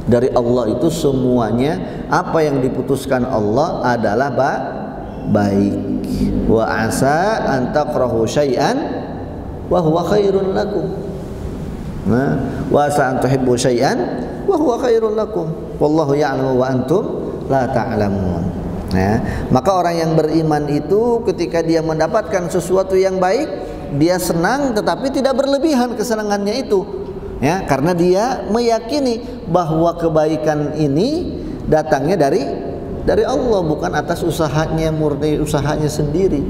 dari Allah itu semuanya, apa yang diputuskan Allah adalah baik. Wa asa an takrahu syai'an wa huwa khairun lakum. Nah, wa asa an tuhibbu syai'an wa huwa khairun lakum. Wallahu ya'lamu wa antum la ta'lamun. Nah, maka orang yang beriman itu ketika dia mendapatkan sesuatu yang baik, dia senang tetapi tidak berlebihan kesenangannya itu. Ya, karena dia meyakini bahwa kebaikan ini datangnya dari Allah, bukan atas usahanya, murni usahanya sendiri.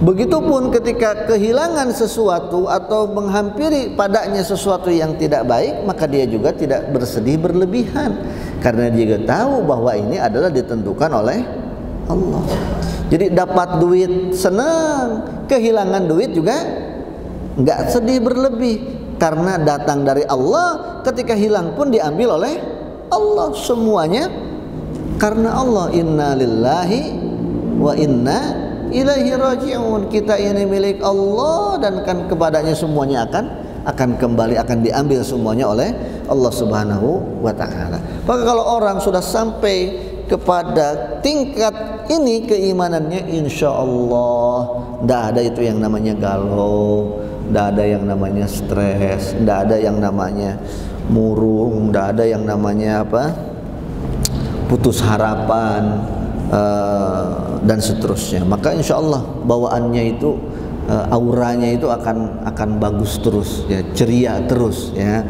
Begitupun ketika kehilangan sesuatu atau menghampiri padanya sesuatu yang tidak baik, maka dia juga tidak bersedih berlebihan, karena dia juga tahu bahwa ini adalah ditentukan oleh Allah. Jadi dapat duit senang, kehilangan duit juga nggak sedih berlebih, karena datang dari Allah. Ketika hilang pun diambil oleh Allah, semuanya karena Allah. Inna lillahi wa inna ilaihi raji'un. Kita ini milik Allah dan kan kepadanya semuanya akan kembali, akan diambil semuanya oleh Allah Subhanahu wa taala. Maka kalau orang sudah sampai kepada tingkat ini keimanannya, insya Allah tidak ada itu yang namanya galau, tidak ada yang namanya stres, tidak ada yang namanya murung, tidak ada yang namanya putus harapan, dan seterusnya. Maka insya Allah bawaannya itu, auranya itu akan bagus terus, ya, ceria terus, ya,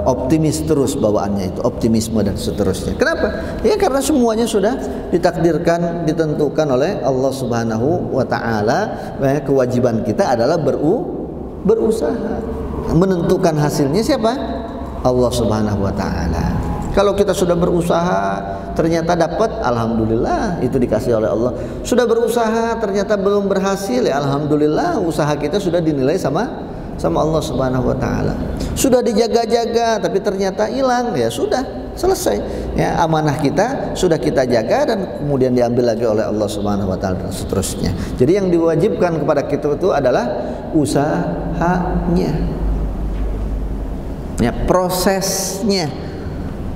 optimis terus bawaannya itu, optimisme dan seterusnya. Kenapa? Ya karena semuanya sudah ditakdirkan, ditentukan oleh Allah Subhanahu wa taala. Kewajiban kita adalah berusaha. Menentukan hasilnya siapa? Allah Subhanahu wa taala. Kalau kita sudah berusaha ternyata dapat, alhamdulillah, itu dikasih oleh Allah. Sudah berusaha ternyata belum berhasil, ya alhamdulillah, usaha kita sudah dinilai sama Allah Subhanahu wa taala. Sudah dijaga-jaga tapi ternyata hilang, ya sudah, selesai. Ya, amanah kita sudah kita jaga dan kemudian diambil lagi oleh Allah Subhanahu wa taala dan seterusnya. Jadi yang diwajibkan kepada kita itu adalah usahanya. Ya, prosesnya.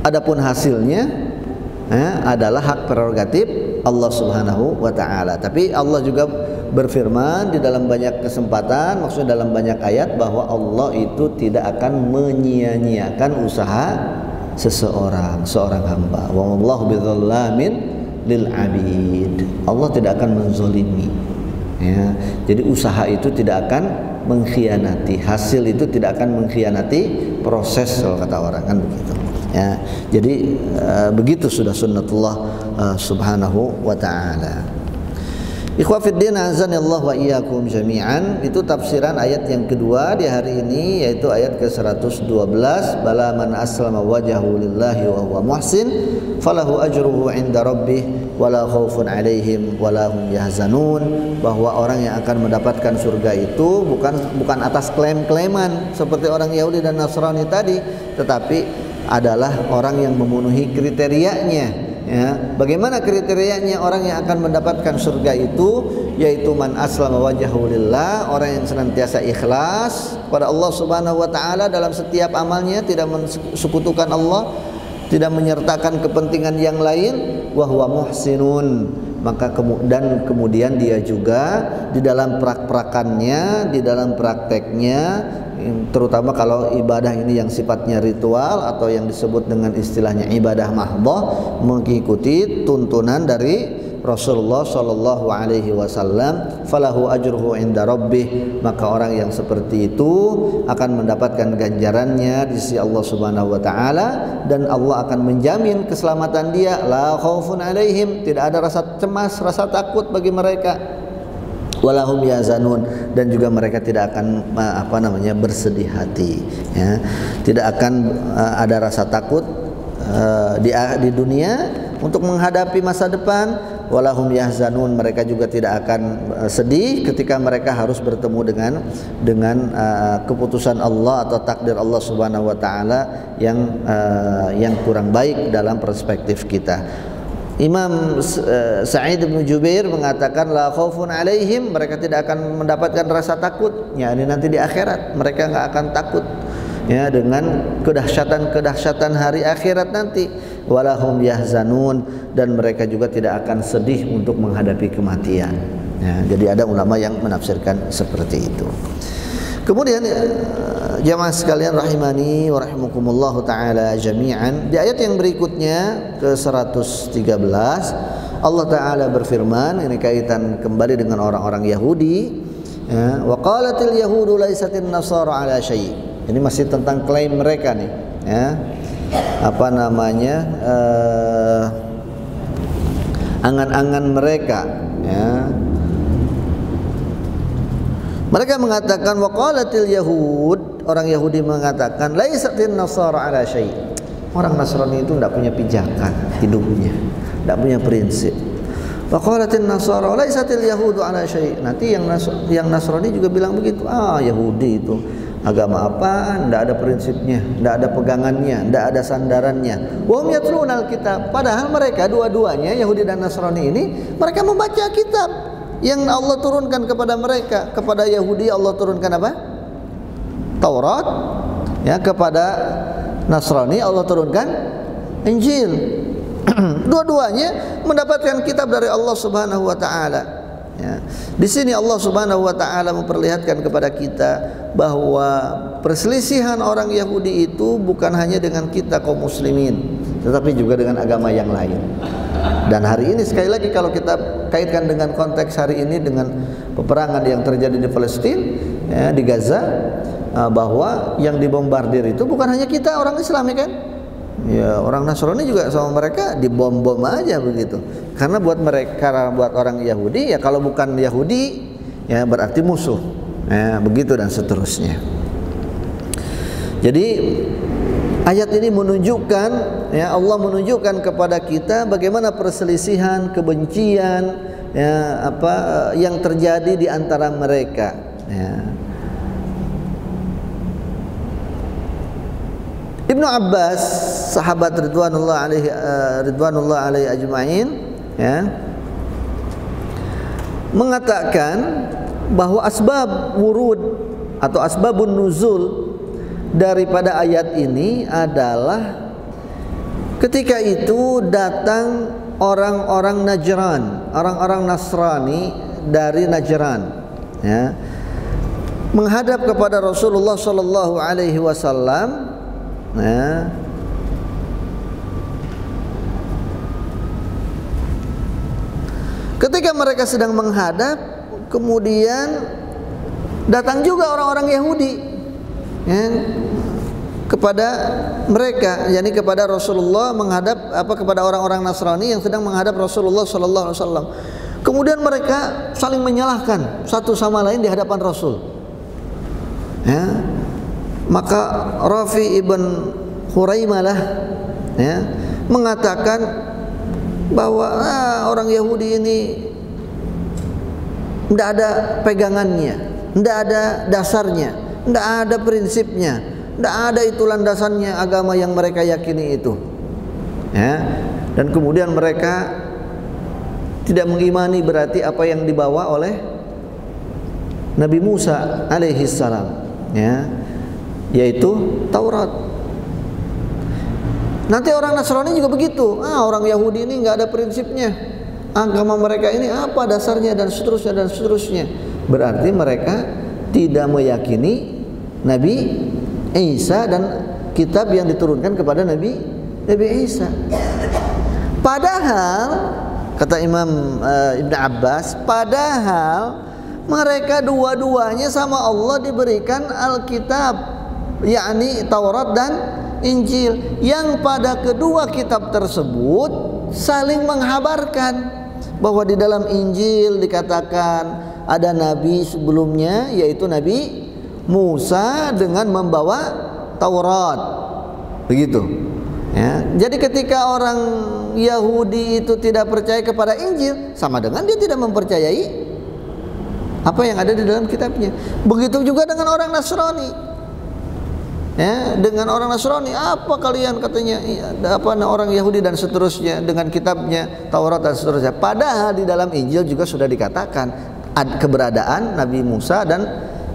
Adapun hasilnya adalah hak prerogatif Allah Subhanahu wa taala. Tapi Allah juga berfirman di dalam banyak kesempatan, maksudnya dalam banyak ayat, bahwa Allah itu tidak akan menyia-nyiakan usaha seorang hamba. Wallahu bidzallamin lil abid. Allah tidak akan menzalimi. Ya, jadi usaha itu tidak akan mengkhianati, hasil itu tidak akan mengkhianati proses, kalau kata orang kan begitu. Ya, jadi begitu sudah sunnatullah Subhanahu wa taala. Ikhwa fiddin, azanillah wa iyyakum jami'an. Itu tafsiran ayat yang kedua di hari ini, yaitu ayat ke-112, bala man aslama wajhahu lillahi wa huwa muhsin falahu ajruhu 'inda rabbih wala khaufun 'alaihim wala hum yahzanun. Bahwa orang yang akan mendapatkan surga itu bukan atas klaim-klaiman seperti orang Yahudi dan Nasrani tadi, tetapi adalah orang yang memenuhi kriterianya. Ya, bagaimana kriterianya orang yang akan mendapatkan surga itu? Yaitu man aslama wajhahu lillah, orang yang senantiasa ikhlas pada Allah Subhanahu wa taala dalam setiap amalnya, tidak mensekutukan Allah, tidak menyertakan kepentingan yang lain, wa huwa muhsinun. Maka kemudian dia juga di dalam prak-prakannya, di dalam prakteknya, terutama kalau ibadah ini yang sifatnya ritual atau yang disebut dengan istilahnya ibadah mahdhah, mengikuti tuntunan dari Rasulullah sallallahu alaihi wasallam, falahu ajruhu inda rabbih. Maka orang yang seperti itu akan mendapatkan ganjarannya di sisi Allah Subhanahu wa taala, dan Allah akan menjamin keselamatan dia. La khaufun alaihim, tidak ada rasa cemas, rasa takut bagi mereka. Walahum yazanun, dan juga mereka tidak akan bersedih hati, ya. Tidak akan ada rasa takut di dunia untuk menghadapi masa depan. Walahum yahzanun, mereka juga tidak akan sedih ketika mereka harus bertemu dengan keputusan Allah atau takdir Allah Subhanahu wa taala yang kurang baik dalam perspektif kita. Imam Sa'id bin Jubair mengatakan la khaufun alaihim, mereka tidak akan mendapatkan rasa takut. Ya, ini nanti di akhirat mereka enggak akan takut, ya, dengan kedahsyatan hari akhirat nanti. Walahum yahzanun, dan mereka juga tidak akan sedih untuk menghadapi kematian. Ya, jadi ada ulama yang menafsirkan seperti itu. Kemudian jamaah sekalian rahimani wa rahimakumullah taala jami'an, di ayat yang berikutnya ke-113 Allah taala berfirman, ini kaitan kembali dengan orang-orang Yahudi, ya, wa qalatil yahudu laisatin nasara ala syai'. Ini masih tentang klaim mereka nih, ya. Angan-angan mereka, ya. Mereka mengatakan waqalatil yahud, orang Yahudi mengatakan laisatin nasara ala syai'. Orang Nasrani itu tidak punya pijakan hidupnya, tidak punya prinsip. Waqalatin nasara laisatil yahudu ala syai'. Nanti yang Nasrani juga bilang begitu. Yahudi itu agama apaan? Tidak ada prinsipnya, tidak ada pegangannya, tidak ada sandarannya. Wa hum yatlunal kitab. Padahal mereka dua-duanya, Yahudi dan Nasrani ini, mereka membaca kitab. yang Allah turunkan kepada mereka. Kepada Yahudi Allah turunkan apa? Taurat. Ya, kepada Nasrani Allah turunkan Injil. Dua-duanya mendapatkan kitab dari Allah Subhanahu wa taala. Ya. Di sini Allah Subhanahu wa taala memperlihatkan kepada kita bahwa perselisihan orang Yahudi itu bukan hanya dengan kita kaum muslimin, tetapi juga dengan agama yang lain. Dan hari ini sekali lagi kalau kita kaitkan dengan konteks hari ini dengan peperangan yang terjadi di Palestina, ya, di Gaza, bahwa yang dibombardir itu bukan hanya kita orang Islam, ya kan? Ya, orang Nasrani juga sama mereka dibom-bom aja begitu. Karena buat mereka, buat orang Yahudi, ya kalau bukan Yahudi ya berarti musuh. Ya, begitu dan seterusnya. Jadi ayat ini menunjukkan, ya, Allah menunjukkan kepada kita bagaimana perselisihan, kebencian, ya, yang terjadi di antara mereka. Ya. Ibnu Abbas, sahabat ridwanullah alaihi ajma'in, ya, mengatakan bahwa asbab wurud atau asbabun nuzul daripada ayat ini adalah ketika itu datang orang-orang Najran, orang-orang Nasrani dari Najran, ya, menghadap kepada Rasulullah sallallahu alaihi wasallam. Nah, ketika mereka sedang menghadap, kemudian datang juga orang-orang Yahudi, ya, kepada mereka, yakni kepada Rasulullah menghadap kepada orang-orang Nasrani yang sedang menghadap Rasulullah sallallahu alaihi wasallam. Kemudian mereka saling menyalahkan satu sama lain di hadapan Rasul. Ya. Maka Rafi ibn Huraimalah, ya, mengatakan bahwa orang Yahudi ini tidak ada pegangannya, tidak ada dasarnya, tidak ada prinsipnya, tidak ada itu landasannya agama yang mereka yakini itu. Ya. Dan kemudian mereka tidak mengimani berarti apa yang dibawa oleh Nabi Musa alaihi salam, ya, yaitu Taurat. Nanti orang Nasrani juga begitu. Orang Yahudi ini nggak ada prinsipnya, agama mereka ini apa dasarnya, dan seterusnya dan seterusnya. Berarti mereka tidak meyakini Nabi Isa dan kitab yang diturunkan kepada Nabi Isa. Padahal kata Imam Ibn Abbas, padahal mereka dua-duanya sama Allah diberikan Alkitab, yakni Taurat dan Injil, yang pada kedua kitab tersebut saling menghabarkan bahwa di dalam Injil dikatakan ada nabi sebelumnya, yaitu Nabi Musa dengan membawa Taurat, begitu. Ya, jadi ketika orang Yahudi itu tidak percaya kepada Injil, sama dengan dia tidak mempercayai apa yang ada di dalam kitabnya. Begitu juga dengan orang Nasrani. Ya, dengan orang Nasrani, apa kalian katanya, orang Yahudi dan seterusnya dengan kitabnya Taurat dan seterusnya. Padahal di dalam Injil juga sudah dikatakan keberadaan Nabi Musa dan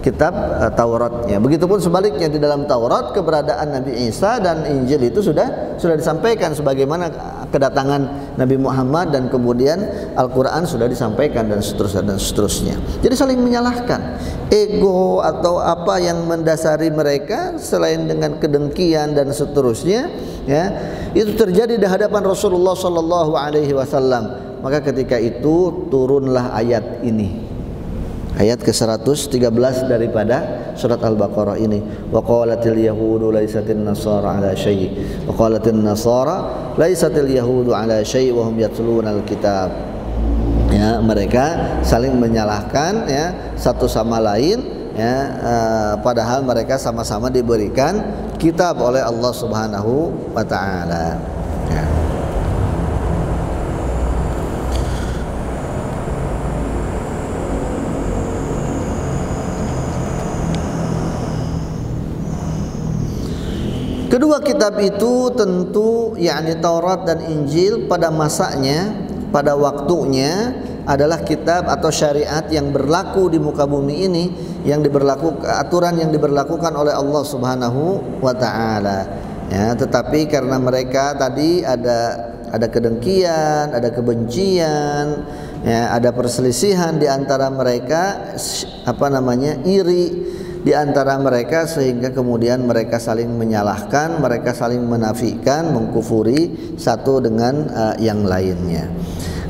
kitab Tauratnya. Begitupun sebaliknya, di dalam Taurat keberadaan Nabi Isa dan Injil itu sudah disampaikan, sebagaimana kedatangan Nabi Muhammad dan kemudian Al-Quran sudah disampaikan dan seterusnya. Jadi saling menyalahkan, ego atau apa yang mendasari mereka selain dengan kedengkian dan seterusnya, ya, itu terjadi di hadapan Rasulullah sallallahu alaihi wasallam. Maka ketika itu turunlah ayat ini, ayat ke-113 daripada surat Al-Baqarah ini. Wa qalatil yahudu laisatin nasara ala syai' wa qalatin nasara laisatil yahudu ala syai' wa hum yatlunal kitab. Ya, mereka saling menyalahkan, ya, satu sama lain, ya, padahal mereka sama-sama diberikan kitab oleh Allah Subhanahu wa taala. Ya. Kedua kitab itu tentu yakni Taurat dan Injil pada masanya, pada waktunya, adalah kitab atau syariat yang berlaku di muka bumi ini, yang aturan yang diberlakukan oleh Allah Subhanahu wa taala. Ya, tetapi karena mereka tadi ada kedengkian, ada kebencian, ya, ada perselisihan di antara mereka, iri di antara mereka, sehingga kemudian mereka saling menyalahkan, mereka saling menafikan, mengkufuri satu dengan yang lainnya.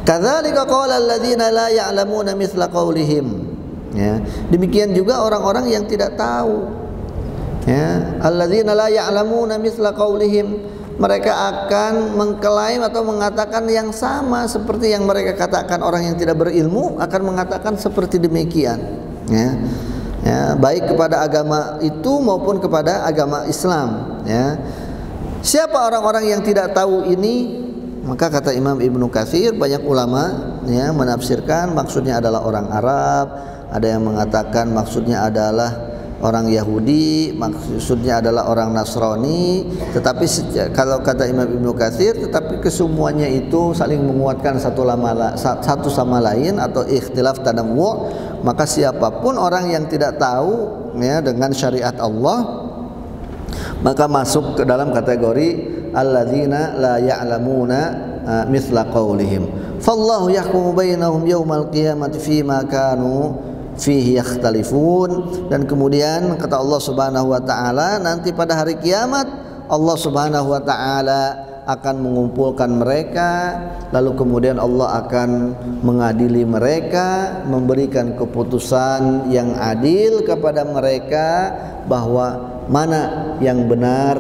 Kadzalika qala alladziina la ya'lamuuna mithla qaulihim. Ya, demikian juga orang-orang yang tidak tahu. Ya, alladziina la ya'lamuuna mithla qaulihim, mereka akan mengklaim atau mengatakan yang sama seperti yang mereka katakan. Orang yang tidak berilmu akan mengatakan seperti demikian. Ya. Ya, baik kepada agama itu maupun kepada agama Islam. Ya. Siapa orang-orang yang tidak tahu ini? Maka kata Imam Ibnu Katsir, banyak ulama ya menafsirkan maksudnya adalah orang Arab, ada yang mengatakan maksudnya adalah orang Yahudi, maksudnya adalah orang Nasrani. Tetapi kalau kata Imam Ibnu Katsir, tetapi kesemuanya itu saling menguatkan satu sama lain atau ikhtilaf tanawwu'. Maka siapapun orang yang tidak tahu ya dengan syariat Allah, maka masuk ke dalam kategori alladzina la ya'lamuna mithla qaulihim. Fallahu yahkumu bainahum yaumal qiyamati fima kanu fihi yakhtalifun. Dan kemudian kata Allah Subhanahu wa taala, nanti pada hari kiamat Allah Subhanahu wa taala akan mengumpulkan mereka, lalu kemudian Allah akan mengadili mereka, memberikan keputusan yang adil kepada mereka bahwa mana yang benar,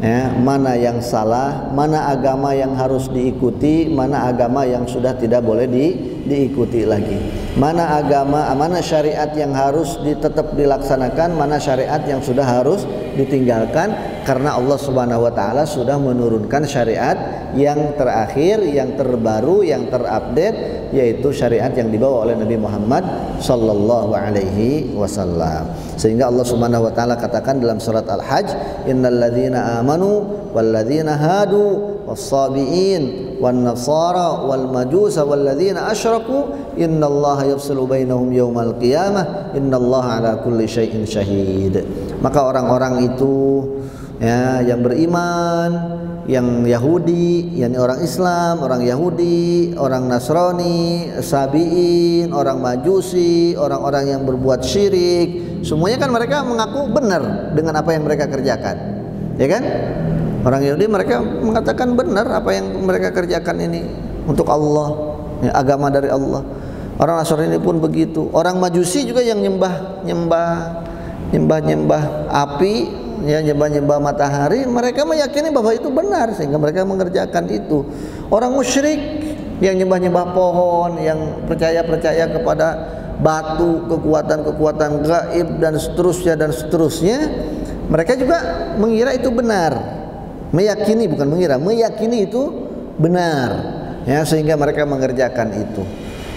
ya, mana yang salah, mana agama yang harus diikuti, mana agama yang sudah tidak boleh diikuti lagi, mana agama, mana syariat yang harus tetap dilaksanakan, mana syariat yang sudah harus ditinggalkan, karena Allah Subhanahu wa taala sudah menurunkan syariat yang terakhir, yang terbaru, yang terupdate, yaitu syariat yang dibawa oleh Nabi Muhammad sallallahu alaihi wasallam. Sehingga Allah Subhanahu wa taala katakan dalam surat Al-Hajj, innal ladzina amanu wal ladzina hadu was-sabiin wan nasara wal majusa wal ladzina asyraku innallaha yafsilu bainahum yaumal qiyamah innallaha ala kulli syai'in syahid. Maka orang-orang itu ya yang beriman, yang Yahudi, yakni orang Islam, orang Yahudi, orang Nasrani, Sabiin, orang Majusi, orang-orang yang berbuat syirik, semuanya kan mereka mengaku benar dengan apa yang mereka kerjakan, ya kan? Orang Yahudi mereka mengatakan benar apa yang mereka kerjakan ini untuk Allah, ya, agama dari Allah. Orang Nasrani pun begitu. Orang Majusi juga yang nyembah api, ya, nyembah matahari, mereka meyakini bahwa itu benar sehingga mereka mengerjakan itu. Orang musyrik yang nyembah pohon, yang percaya kepada batu, kekuatan gaib dan seterusnya, mereka juga mengira itu benar. Meyakini, bukan mengira, meyakini itu benar, ya, sehingga mereka mengerjakan itu.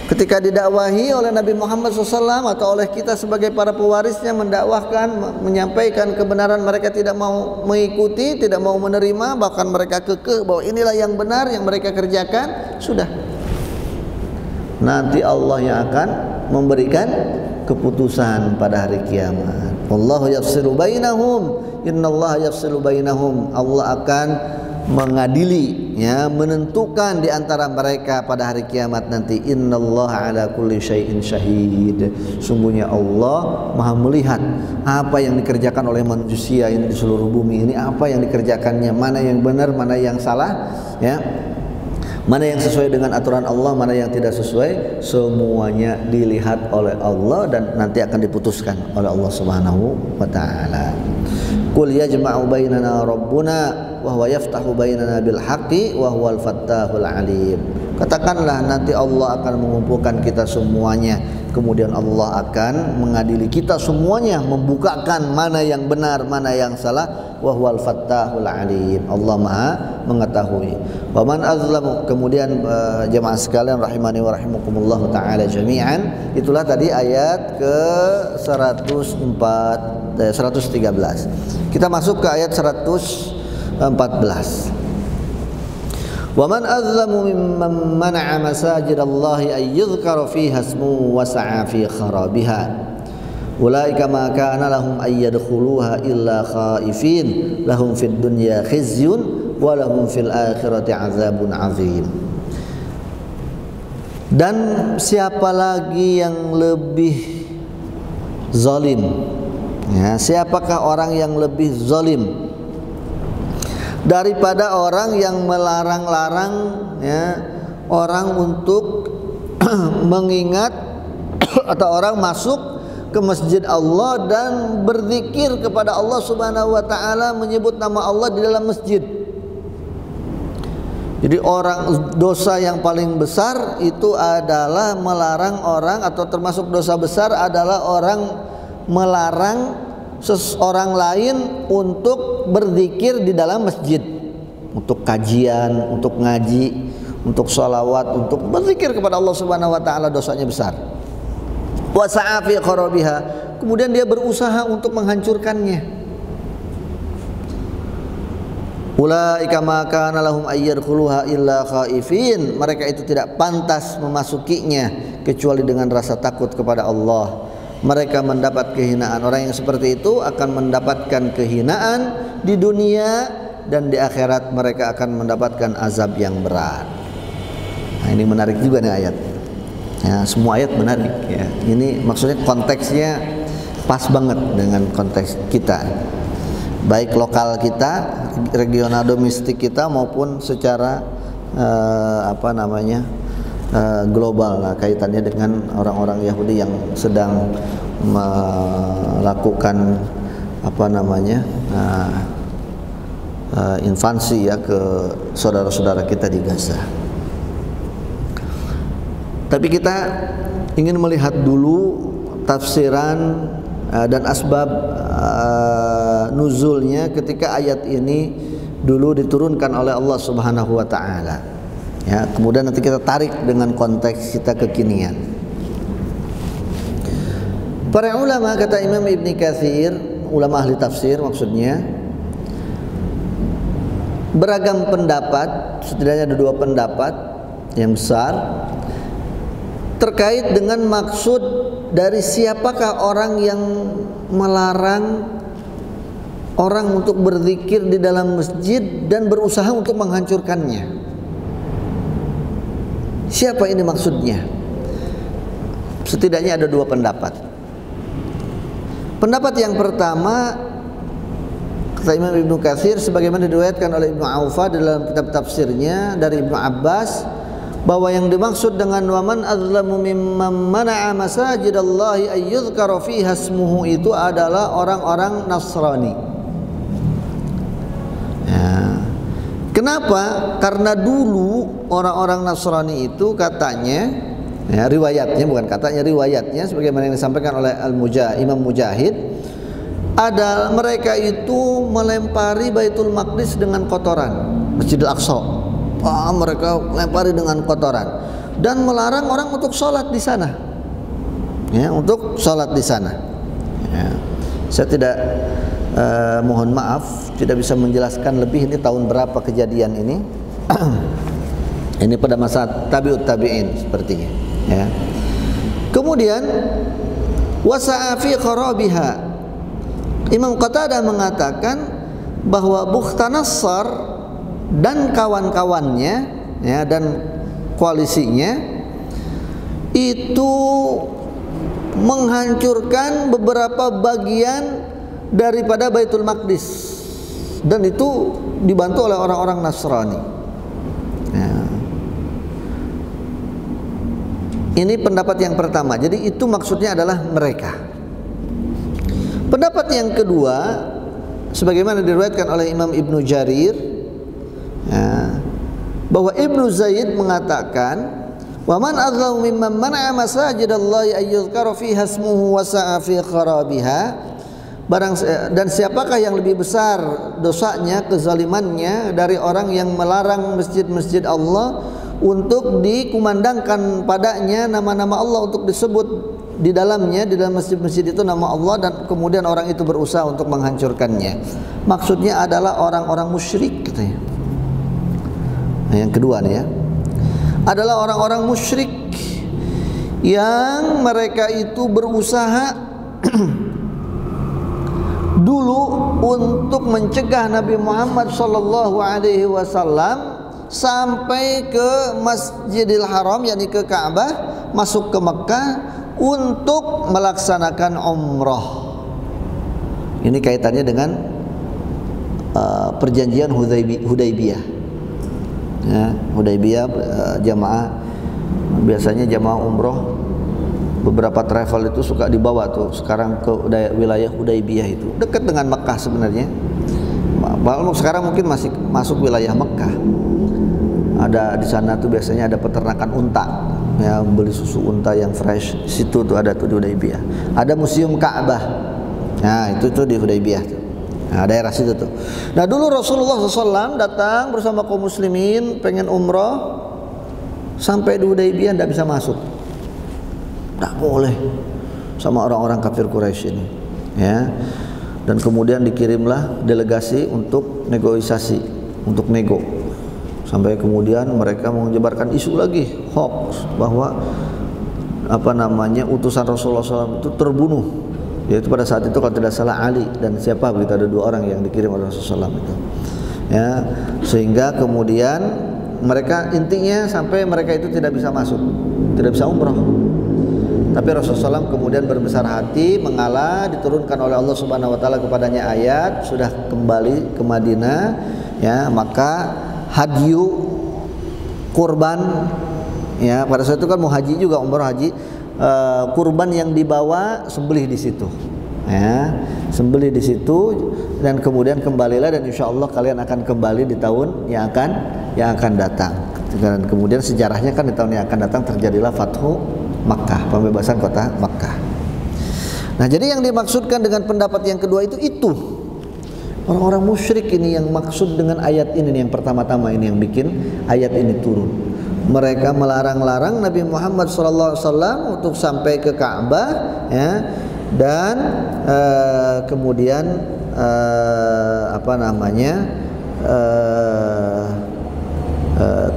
Ketika didakwahi oleh Nabi Muhammad SAW atau oleh kita sebagai para pewarisnya mendakwahkan, menyampaikan kebenaran, mereka tidak mau mengikuti, tidak mau menerima, bahkan mereka kekeh bahwa inilah yang benar yang mereka kerjakan. Sudah, nanti Allah yang akan memberikan keputusan pada hari kiamat. Wallahu yafsilu bainahum, innallaha yafsilu bainahum. Allah akan mengadili, ya, menentukan di antara mereka pada hari kiamat nanti. Innallaha ala kulli syai'in syahid. Sungguhnya Allah Maha melihat apa yang dikerjakan oleh manusia ini di seluruh bumi ini, apa yang dikerjakannya, mana yang benar, mana yang salah, ya. Mana yang sesuai dengan aturan Allah, mana yang tidak sesuai, semuanya dilihat oleh Allah dan nanti akan diputuskan oleh Allah Subhanahu wa taala. Qul yajma'u bainana rabbuna wa huwa yaftahu bainana bil haqqi wa huwal fattahul alim. Katakanlah nanti Allah akan mengumpulkan kita semuanya, kemudian Allah akan mengadili kita semuanya, membukakan mana yang benar, mana yang salah. Wa huwal fattahul alim. Allah Maha mengetahui. Wa man azlamu, kemudian jemaah sekalian rahimani wa rahimakumullah taala jami'an, itulah tadi ayat ke 113. Kita masuk ke ayat 114. Wa man azlamu mimman mana'a masajidallahi ay yudhkara fiha ismuhu wa sa'a fi kharabiha. Ulaika ma kana lahum ay yadkhuluha illa khaifin lahum fid dunya khizyun wa lahum fil akhirati 'adzabun 'adzim. Dan siapa lagi yang lebih zalim? Ya, siapakah orang yang lebih zalim daripada orang yang melarang-larang ya, orang untuk mengingat atau orang masuk ke masjid Allah dan berzikir kepada Allah Subhanahu wa taala, menyebut nama Allah di dalam masjid. Jadi orang dosa yang paling besar itu adalah melarang orang, atau termasuk dosa besar adalah orang melarang seseorang lain untuk berzikir di dalam masjid, untuk kajian, untuk ngaji, untuk sholawat, untuk berzikir kepada Allah Subhanahu wa taala, dosanya besar. Wa sa'a fi kharabiha, kemudian dia berusaha untuk menghancurkannya. Ulaika ma kana lahum ayyadkhuluha illa khaifin, mereka itu tidak pantas memasukinya kecuali dengan rasa takut kepada Allah. Mereka mendapat kehinaan. Orang yang seperti itu akan mendapatkan kehinaan di dunia, dan di akhirat mereka akan mendapatkan azab yang berat. Nah, ini menarik juga nih ayat. Ya, semua ayat menarik ya. Ini maksudnya konteksnya pas banget dengan konteks kita, baik lokal kita, regional domestik kita, maupun secara global lah, kaitannya dengan orang-orang Yahudi yang sedang melakukan invasi ya ke saudara-saudara kita di Gaza. Tapi kita ingin melihat dulu tafsiran dan asbab nuzulnya ketika ayat ini dulu diturunkan oleh Allah Subhanahu wa taala. Ya, kemudian nanti kita tarik dengan konteks kita kekinian. Para ulama, kata Imam Ibn Katsir, ulama ahli tafsir maksudnya, beragam pendapat, setidaknya ada dua pendapat yang besar terkait dengan maksud dari siapakah orang yang melarang orang untuk berzikir di dalam masjid dan berusaha untuk menghancurkannya. Siapa ini maksudnya? Setidaknya ada dua pendapat. Pendapat yang pertama, kata Imam Ibn Katsir, sebagaimana diriwayatkan oleh Ibnu Aufa dalam kitab tafsirnya dari Ibnu Abbas, bahwa yang dimaksud dengan waman azlamu mimman mana'a masajidallahi ay yuzkara fiha ismuhu itu adalah orang-orang Nasrani. Ya. Kenapa? Karena dulu orang-orang Nasrani itu katanya, ya, riwayatnya, bukan katanya, riwayatnya sebagaimana yang disampaikan oleh Imam Mujahid, ada mereka itu melempari Baitul Maqdis dengan kotoran, Masjidil Aqsa. Mereka lempari dengan kotoran dan melarang orang untuk sholat di sana. Ya, untuk sholat di sana. Ya. Saya tidak mohon maaf tidak bisa menjelaskan lebih ini tahun berapa kejadian ini. Ini pada masa tabi'ut tabi'in sepertinya ya. Kemudian wasa'a fi kharabiha, Imam Qatadah mengatakan bahwa Bukhtanasar dan kawan-kawannya ya, dan koalisinya itu menghancurkan beberapa bagian daripada Baitul Maqdis, dan itu dibantu oleh orang-orang Nasrani. Ya. Ini pendapat yang pertama. Jadi itu maksudnya adalah mereka. Pendapat yang kedua, sebagaimana diriwayatkan oleh Imam Ibnu Jarir, ya, bahwa Ibnu Zaid mengatakan, wa man azlamu mimman mana'a masajidallahi ay yuzkara fiha ismuhu wa sa'a fi kharabiha. Dan siapakah yang lebih besar dosanya, kezalimannya dari orang yang melarang masjid-masjid Allah untuk dikumandangkan padanya nama-nama Allah, untuk disebut di dalamnya, di dalam masjid-masjid itu nama Allah, dan kemudian orang itu berusaha untuk menghancurkannya. Maksudnya adalah orang-orang musyrik katanya. Nah, yang kedua nih ya, adalah orang-orang musyrik yang mereka itu berusaha dulu untuk mencegah Nabi Muhammad sallallahu alaihi wasallam sampai ke Masjidil Haram, yakni ke Ka'bah, masuk ke Mekah untuk melaksanakan umrah. Ini kaitannya dengan perjanjian Hudaybiyah. Ya, Hudaybiyah jamaah, biasanya jamaah umroh beberapa travel itu suka dibawa tuh sekarang ke wilayah Hudaybiyah, itu dekat dengan Mekah sebenarnya. Sekarang mungkin masih masuk wilayah Mekah. Ada di sana tuh biasanya ada peternakan unta, ya, beli susu unta yang fresh. Situ tuh ada tuh di Hudaybiyah. Ada museum Ka'bah. Nah, itu tuh di Hudaybiyah tuh. Nah, daerah situ tuh. Nah, dulu Rasulullah SAW datang bersama kaum muslimin pengen umroh, sampai di Hudaybiyah tidak bisa masuk. Tidak boleh sama orang-orang kafir Quraisy ini, ya. Dan kemudian dikirimlah delegasi untuk negosiasi, untuk nego. Sampai kemudian mereka menyebarkan isu lagi, hoax, bahwa utusan Rasulullah SAW itu terbunuh. Yaitu pada saat itu kalau tidak salah Ali dan siapa begitu, ada dua orang yang dikirim oleh Rasulullah SAW itu. Ya, sehingga kemudian mereka intinya sampai mereka itu tidak bisa masuk, tidak bisa umrah. Tapi Rasulullah SAW kemudian berbesar hati, mengalah, diturunkan oleh Allah Subhanahu Wa Taala kepadanya ayat, sudah kembali ke Madinah, ya, maka hadyu kurban, ya, pada saat itu kan mau haji juga, umrah haji, kurban yang dibawa sembelih di situ, ya, sembelih di situ, dan kemudian kembalilah, dan insya Allah kalian akan kembali di tahun yang akan datang. Dan kemudian sejarahnya kan di tahun yang akan datang terjadilah Fathu Makkah, pembebasan kota Makkah. Nah, jadi yang dimaksudkan dengan pendapat yang kedua itu orang-orang musyrik ini yang maksud dengan ayat ini, yang pertama-tama ini yang bikin ayat ini turun. Mereka melarang-larang Nabi Muhammad SAW untuk sampai ke Ka'bah, ya, dan kemudian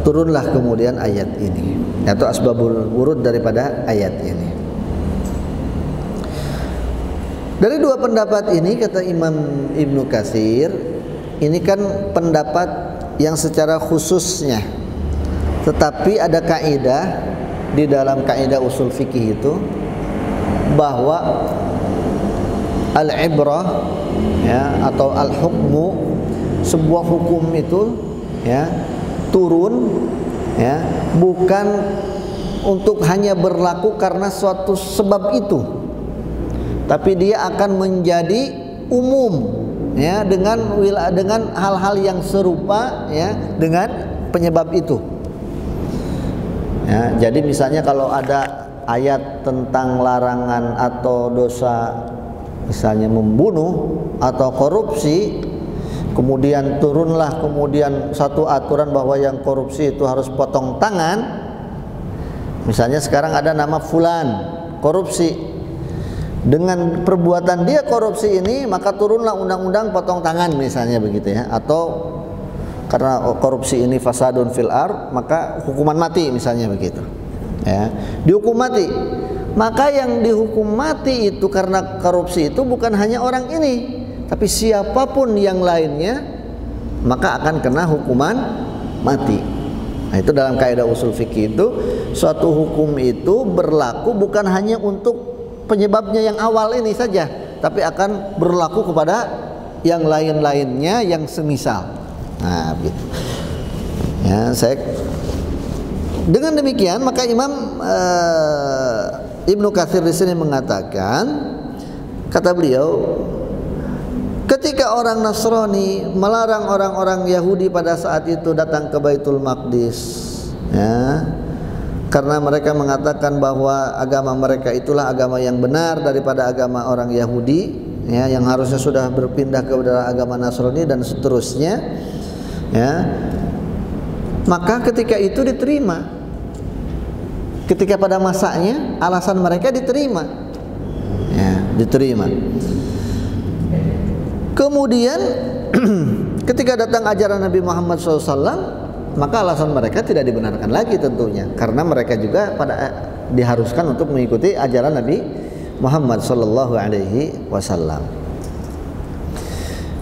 turunlah kemudian ayat ini, atau asbabul wurud daripada ayat ini. Dari dua pendapat ini, kata Imam Ibnu Katsir, ini kan pendapat yang secara khususnya, tetapi ada kaidah di dalam kaidah usul fikih itu bahwa al-ibrah, ya, atau al-hukmu, sebuah hukum itu, ya, turun, ya, bukan untuk hanya berlaku karena suatu sebab itu, tapi dia akan menjadi umum, ya, dengan hal-hal yang serupa, ya, dengan penyebab itu. Ya, jadi misalnya kalau ada ayat tentang larangan atau dosa, misalnya membunuh atau korupsi, kemudian turunlah kemudian satu aturan bahwa yang korupsi itu harus potong tangan. Misalnya sekarang ada nama fulan korupsi, dengan perbuatan dia korupsi ini maka turunlah undang-undang potong tangan misalnya begitu, ya, atau karena korupsi ini fasadun fil ard maka hukuman mati misalnya begitu, ya, dihukum mati. Maka yang dihukum mati itu karena korupsi itu bukan hanya orang ini, tapi siapapun yang lainnya maka akan kena hukuman mati. Nah, itu dalam kaidah usul fikih itu, suatu hukum itu berlaku bukan hanya untuk penyebabnya yang awal ini saja, tapi akan berlaku kepada yang lain-lainnya yang semisal. Nah, gitu. Ya, dengan demikian maka Imam Ibnu Katsir di sini mengatakan, kata beliau, ketika orang Nasrani melarang orang-orang Yahudi pada saat itu datang ke Baitul Maqdis, ya, karena mereka mengatakan bahwa agama mereka itulah agama yang benar daripada agama orang Yahudi, ya, yang harusnya sudah berpindah ke agama Nasrani dan seterusnya, ya, maka ketika itu diterima, ketika pada masanya alasan mereka diterima, ya, diterima. Kemudian ketika datang ajaran Nabi Muhammad SAW, maka alasan mereka tidak dibenarkan lagi tentunya, karena mereka juga diharuskan untuk mengikuti ajaran Nabi Muhammad sallallahu alaihi wasallam.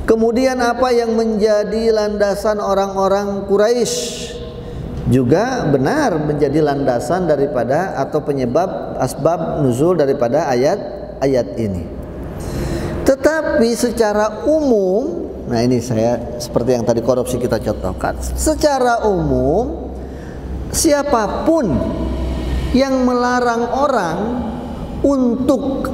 Kemudian apa yang menjadi landasan orang-orang Quraisy juga benar menjadi landasan daripada atau penyebab asbab nuzul daripada ayat ini. Tetapi secara umum, nah ini saya seperti yang tadi korupsi kita contohkan, secara umum siapapun yang melarang orang untuk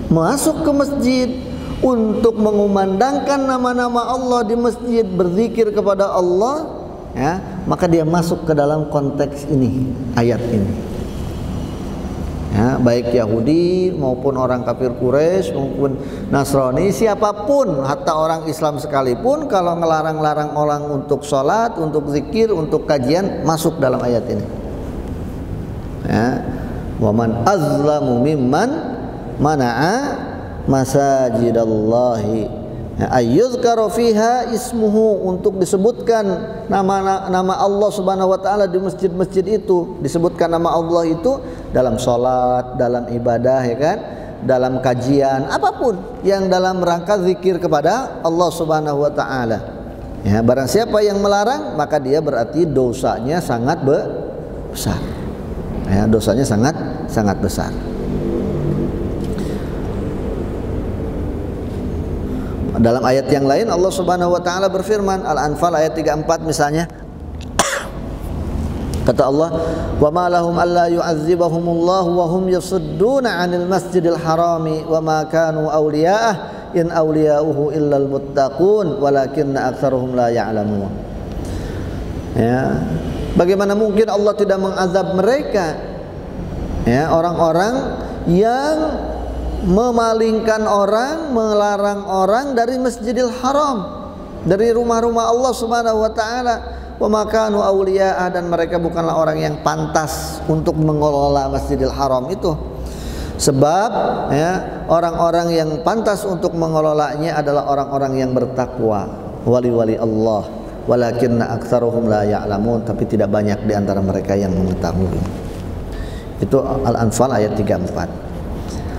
masuk ke masjid, untuk mengumandangkan nama-nama Allah di masjid, berzikir kepada Allah, ya, maka dia masuk ke dalam konteks ini, ayat ini. Ya, baik Yahudi maupun orang kafir Quraisy maupun Nasrani, siapapun, hatta orang Islam sekalipun, kalau ngelarang-larang orang untuk sholat, untuk zikir, untuk kajian, masuk dalam ayat ini. Ya, wa man azlamu mimman mana'a masajidallahi ayyuzkara fiha ismuhu, untuk disebutkan nama Allah Subhanahu wa taala di masjid-masjid itu, disebutkan nama Allah itu dalam salat, dalam ibadah, ya kan, dalam kajian, apapun yang dalam rangka zikir kepada Allah Subhanahu wa taala. Ya, barang siapa yang melarang, maka dia berarti dosanya sangat besar. Ya, dosanya sangat besar. Dalam ayat yang lain Allah Subhanahu wa taala berfirman, Al-Anfal ayat 34 misalnya. Kata Allah, "Wa ma lahum alla yu'adzibahumullahu wa hum yasudduna 'anil masjidil harami wa ma kanu awliya'ah in awliya'uhu illal muttaqun walakinna aktsaruhum la ya'lamun." Ya, bagaimana mungkin Allah tidak mengazab mereka, ya, orang-orang yang memalingkan orang, melarang orang dari Masjidil Haram, dari rumah-rumah Allah Subhanahu wa taala. Wa makanu awliya'ah, dan mereka bukanlah orang yang pantas untuk mengelola Masjidil Haram itu. Sebab ya, orang-orang yang pantas untuk mengelolanya adalah orang-orang yang bertakwa, wali-wali Allah. Walakinna aktsaruhum la ya'lamun, tapi tidak banyak di antara mereka yang mengetahui. Itu Al-Anfal ayat 34.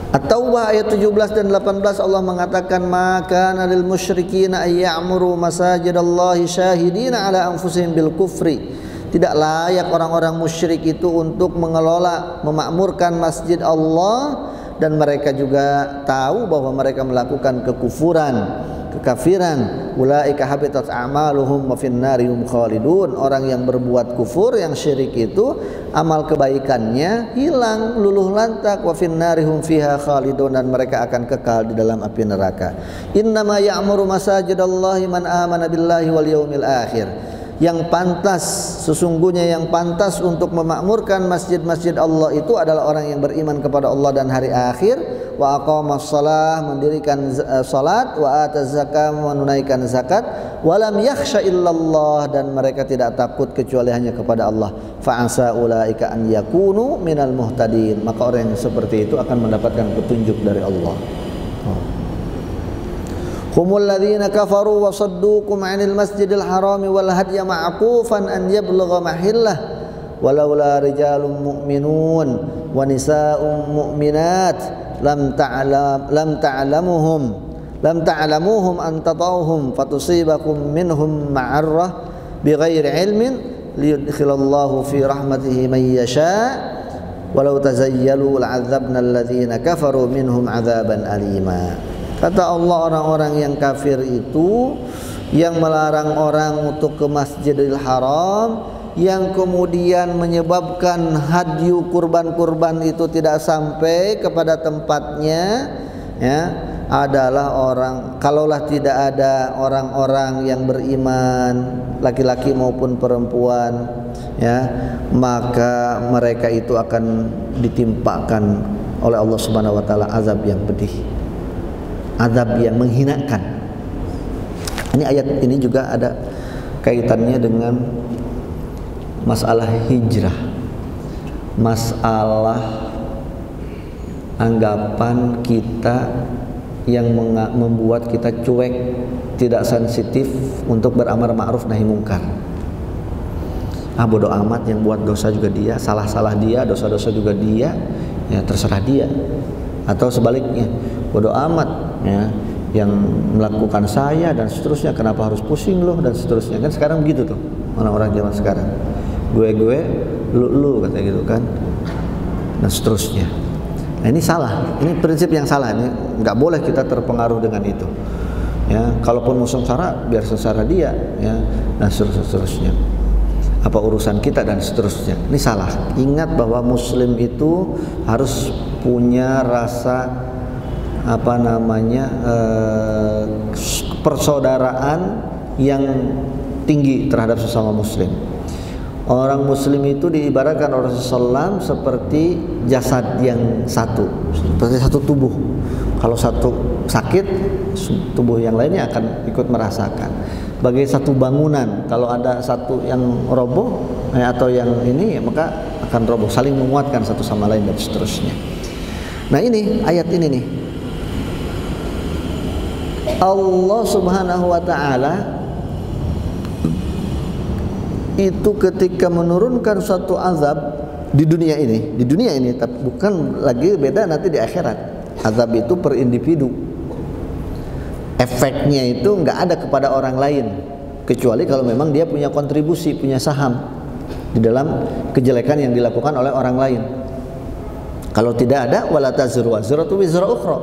At-Taubah ayat 17 dan 18 Allah mengatakan, maka lil musyrikin ay ya'muru masajidallahi syahidina ala anfusihim bil kufri. Tidak layak orang-orang musyrik itu untuk mengelola, memakmurkan masjid Allah, dan mereka juga tahu bahwa mereka melakukan kekufuran, kekafiran. Ulaika habitat a'maluhum wa finnari hum khalidun. Orang yang berbuat kufur, yang syirik itu amal kebaikannya hilang, luluh lantak, wa finnari hum fiha khalidun, dan mereka akan kekal di dalam api neraka. Innama ya'muru masajidallahi man amana billahi wal yaumil akhir. Yang pantas, sesungguhnya yang pantas untuk memakmurkan masjid-masjid Allah itu adalah orang yang beriman kepada Allah dan hari akhir, wa aqamas shalah, mendirikan salat, wa ataz zakah, menunaikan zakat, wa lam yakhsha illallah, dan mereka tidak takut kecuali hanya kepada Allah. Fa asa ulaika an yakunu minal muhtadin, maka orang yang seperti itu akan mendapatkan petunjuk dari Allah. Humul ladzina kafaru wa saddukum 'anil masjidil harami wal hadya ma'kufan an yablugha mahillah walaula rijalun mu'minun wa nisaa'un mu'minat lam ta'lamuhum an tatawhum fatusibakum minhum ma'arrah bighairi ilmin liyudkhilallahu fi rahmatihi man yasha' walau tazayyalu la'adzabna alladzina kafaru minhum 'adzaban alima. Kata Allah, orang-orang yang kafir itu yang melarang orang untuk ke Masjidil Haram, yang kemudian menyebabkan hadyu kurban-kurban itu tidak sampai kepada tempatnya, ya, adalah orang, kalaulah tidak ada orang-orang yang beriman, laki-laki maupun perempuan, ya, maka mereka itu akan ditimpakan oleh Allah Subhanahu wa taala azab yang pedih, azab yang menghinakan. Ini ayat ini juga ada kaitannya dengan masalah hijrah, masalah anggapan kita yang membuat kita cuek, tidak sensitif untuk beramar ma'ruf nahi mungkar. bodoh amat, yang buat dosa juga dia, salah dia, dosa juga dia, ya terserah dia. Atau sebaliknya, bodoh amat, ya yang melakukan saya dan seterusnya, kenapa harus pusing loh dan seterusnya. Kan sekarang begitu tuh orang-orang zaman sekarang, gue lu katanya gitu kan, dan seterusnya. Nah, ini salah, ini prinsip yang salah. Ini nggak boleh kita terpengaruh dengan itu, ya. Kalaupun mau sengsara, biar sengsara dia, ya, dan seterusnya. Apa urusan kita dan seterusnya. Ini salah. Ingat bahwa Muslim itu harus punya rasa persaudaraan yang tinggi terhadap sesama Muslim. Orang Muslim itu diibaratkan oleh Rasulullah seperti jasad yang satu, seperti satu tubuh. Kalau satu sakit, tubuh yang lainnya akan ikut merasakan. Bagai satu bangunan, kalau ada satu yang roboh atau yang ini, maka akan roboh, saling menguatkan satu sama lain dan seterusnya. Nah, ini ayat ini nih, Allah Subhanahu wa ta'ala itu ketika menurunkan suatu azab di dunia ini, tapi bukan lagi, beda nanti di akhirat. Azab itu per individu, efeknya itu nggak ada kepada orang lain, kecuali kalau memang dia punya kontribusi, punya saham di dalam kejelekan yang dilakukan oleh orang lain. Kalau tidak ada, wala taziru wazratu wizra ukhra.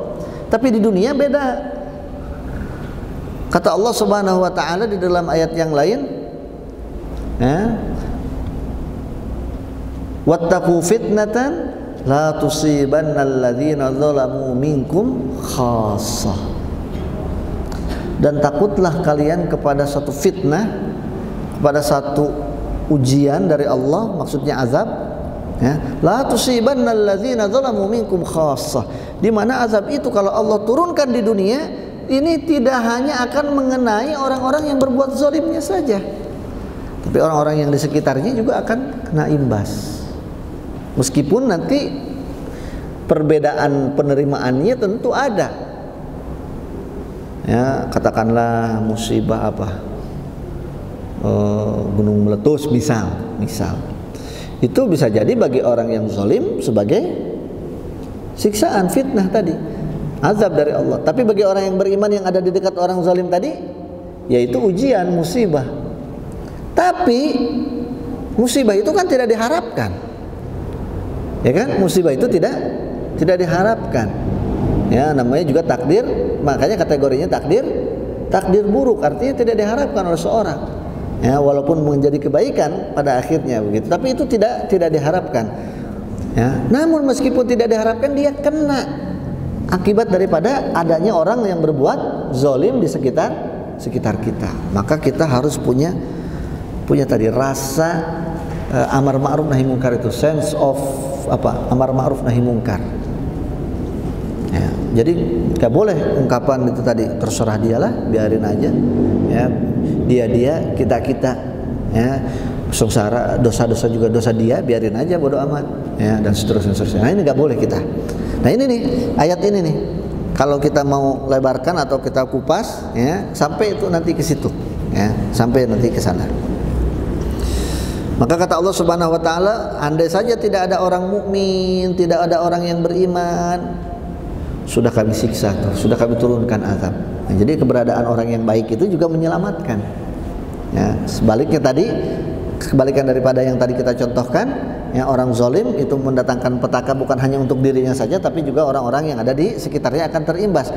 Tapi di dunia beda. Kata Allah Subhanahu wa ta'ala di dalam ayat yang lain, wattaqu fitnatan la tusibanna alladzina zalamu minkum khassah. Dan takutlah kalian kepada satu fitnah, kepada satu ujian dari Allah, maksudnya azab, ya. La tusibanna alladzina zalamu minkum khassah. Di mana azab itu kalau Allah turunkan di dunia ini tidak hanya akan mengenai orang-orang yang berbuat zalimnya saja, tapi orang-orang yang di sekitarnya juga akan kena imbas. Meskipun nanti perbedaan penerimaannya tentu ada, ya, katakanlah musibah gunung meletus misal itu bisa jadi bagi orang yang zalim sebagai siksaan, fitnah tadi, azab dari Allah. Tapi bagi orang yang beriman yang ada di dekat orang zalim tadi, yaitu ujian, musibah. Tapi musibah itu kan tidak diharapkan, ya kan? Musibah itu tidak diharapkan, ya, namanya juga takdir. Makanya kategorinya takdir buruk, artinya tidak diharapkan oleh seorang, ya, walaupun menjadi kebaikan pada akhirnya begitu, tapi itu tidak diharapkan, ya. Namun meskipun tidak diharapkan, dia kena akibat daripada adanya orang yang berbuat zalim di sekitar kita. Maka kita harus punya tadi rasa amar ma'ruf nahi mungkar, itu sense of amar ma'ruf nahi mungkar, ya. Jadi nggak boleh ungkapan itu tadi terserah dialah, biarin aja, ya, dia kita, ya, sengsara, dosa juga dosa dia, biarin aja, bodoh amat, ya, dan seterusnya. Nah, ini nggak boleh kita. Nah, ini nih ayat ini nih, kalau kita mau lebarkan atau kita kupas, ya, sampai itu nanti ke situ, ya, sampai nanti ke sana. Maka kata Allah Subhanahu wa ta'ala, andai saja tidak ada orang mukmin, tidak ada orang yang beriman, sudah kami siksa tuh, sudah kami turunkan azab. Nah, jadi keberadaan orang yang baik itu juga menyelamatkan, ya. Sebaliknya tadi, kebalikan daripada yang tadi kita contohkan, ya, orang zalim itu mendatangkan petaka bukan hanya untuk dirinya saja, tapi juga orang-orang yang ada di sekitarnya akan terimbas.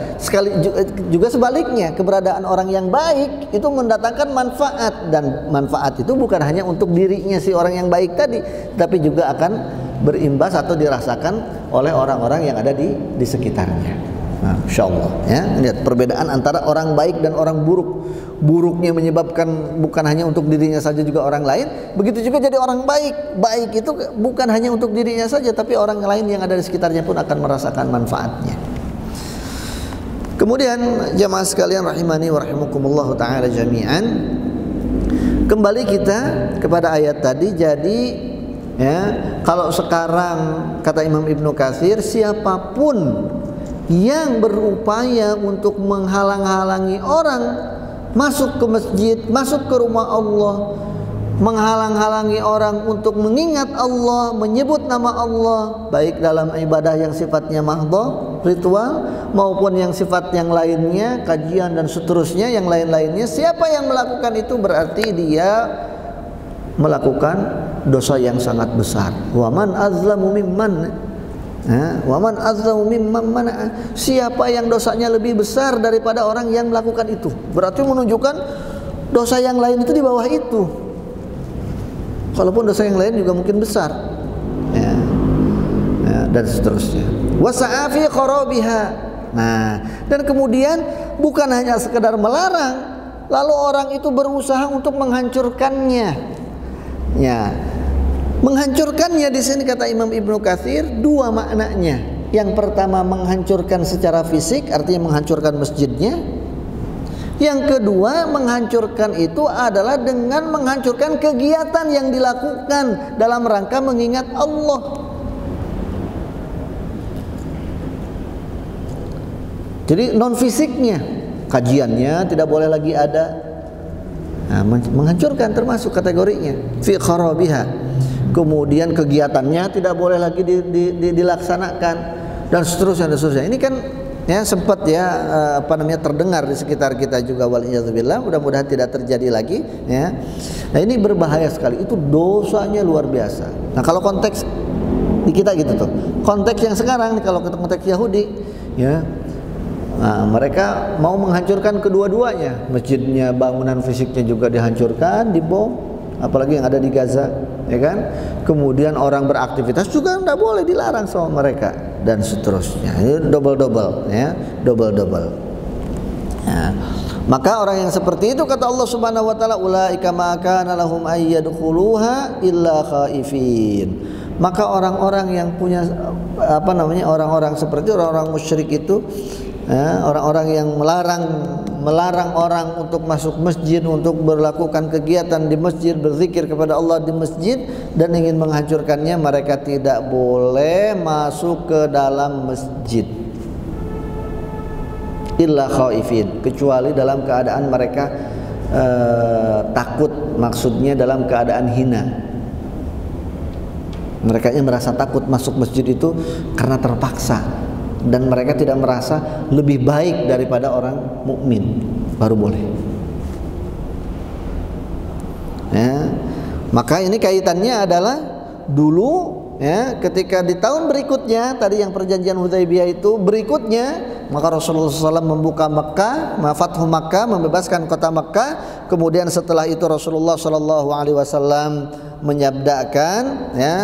Juga sebaliknya, keberadaan orang yang baik itu mendatangkan manfaat, dan manfaat itu bukan hanya untuk dirinya si orang yang baik tadi, tapi juga akan berimbas atau dirasakan oleh orang-orang yang ada di sekitarnya. Nah, insyaallah, ya, lihat perbedaan antara orang baik dan orang buruk. Buruknya menyebabkan bukan hanya untuk dirinya saja, juga orang lain. Begitu juga jadi orang baik. Baik itu bukan hanya untuk dirinya saja, tapi orang lain yang ada di sekitarnya pun akan merasakan manfaatnya. Kemudian jamaah sekalian rahimani wa rahimakumullah taala jami'an, kembali kita kepada ayat tadi. Jadi, ya, kalau sekarang kata Imam Ibnu Katsir, siapapun yang berupaya untuk menghalang-halangi orang masuk ke masjid, masuk ke rumah Allah, menghalang-halangi orang untuk mengingat Allah, menyebut nama Allah, baik dalam ibadah yang sifatnya mahdhah, ritual, maupun yang sifat yang lainnya, kajian dan seterusnya, yang lain-lainnya. Siapa yang melakukan itu berarti dia melakukan dosa yang sangat besar. Wa man azlamu mimman siapa yang dosanya lebih besar daripada orang yang melakukan itu. Berarti menunjukkan dosa yang lain itu di bawah itu. Walaupun dosa yang lain juga mungkin besar, ya, dan seterusnya. Wasa'afi kharabiha. Nah, dan kemudian bukan hanya sekedar melarang, lalu orang itu berusaha untuk menghancurkannya. Ya, menghancurkannya di sini kata Imam Ibnu Katsir dua maknanya. Yang pertama menghancurkan secara fisik, artinya menghancurkan masjidnya. Yang kedua, menghancurkan itu adalah dengan menghancurkan kegiatan yang dilakukan dalam rangka mengingat Allah. Jadi non fisiknya, kajiannya tidak boleh lagi ada. Nah, menghancurkan termasuk kategorinya fi kharabiha. Kemudian kegiatannya tidak boleh lagi dilaksanakan dan seterusnya dan seterusnya. Ini kan ya sempat ya terdengar di sekitar kita juga, waliyadzubillah, mudah-mudahan tidak terjadi lagi ya. Nah, ini berbahaya sekali, itu dosanya luar biasa. Nah, kalau konteks di kita gitu tuh, konteks yang sekarang kalau konteks Yahudi ya, nah, mereka mau menghancurkan kedua-duanya, masjidnya, bangunan fisiknya juga dihancurkan, dibom, apalagi yang ada di Gaza, ya kan? Kemudian orang beraktivitas juga tidak boleh, dilarang sama mereka dan seterusnya. Ini double-double, ya, double-double. Ya. Maka orang yang seperti itu kata Allah Subhanahu wa taala, ulaika ma kana lahum ayyadkhuluha illa khaifin. Maka orang-orang yang punya orang-orang seperti orang-orang musyrik itu, ya, orang-orang yang melarang orang untuk masuk masjid, untuk melakukan kegiatan di masjid, berzikir kepada Allah di masjid, dan ingin menghancurkannya, mereka tidak boleh masuk ke dalam masjid illa khaifin, kecuali dalam keadaan mereka takut, maksudnya dalam keadaan hina. Mereka yang merasa takut masuk masjid itu karena terpaksa, dan mereka tidak merasa lebih baik daripada orang mukmin, baru boleh. Ya, maka ini kaitannya adalah dulu ya, ketika di tahun berikutnya tadi yang perjanjian Hudaybiyah itu berikutnya, maka Rasulullah SAW membuka Makkah, Fathu Makkah, membebaskan kota Makkah. Kemudian setelah itu Rasulullah SAW menyabdakan ya,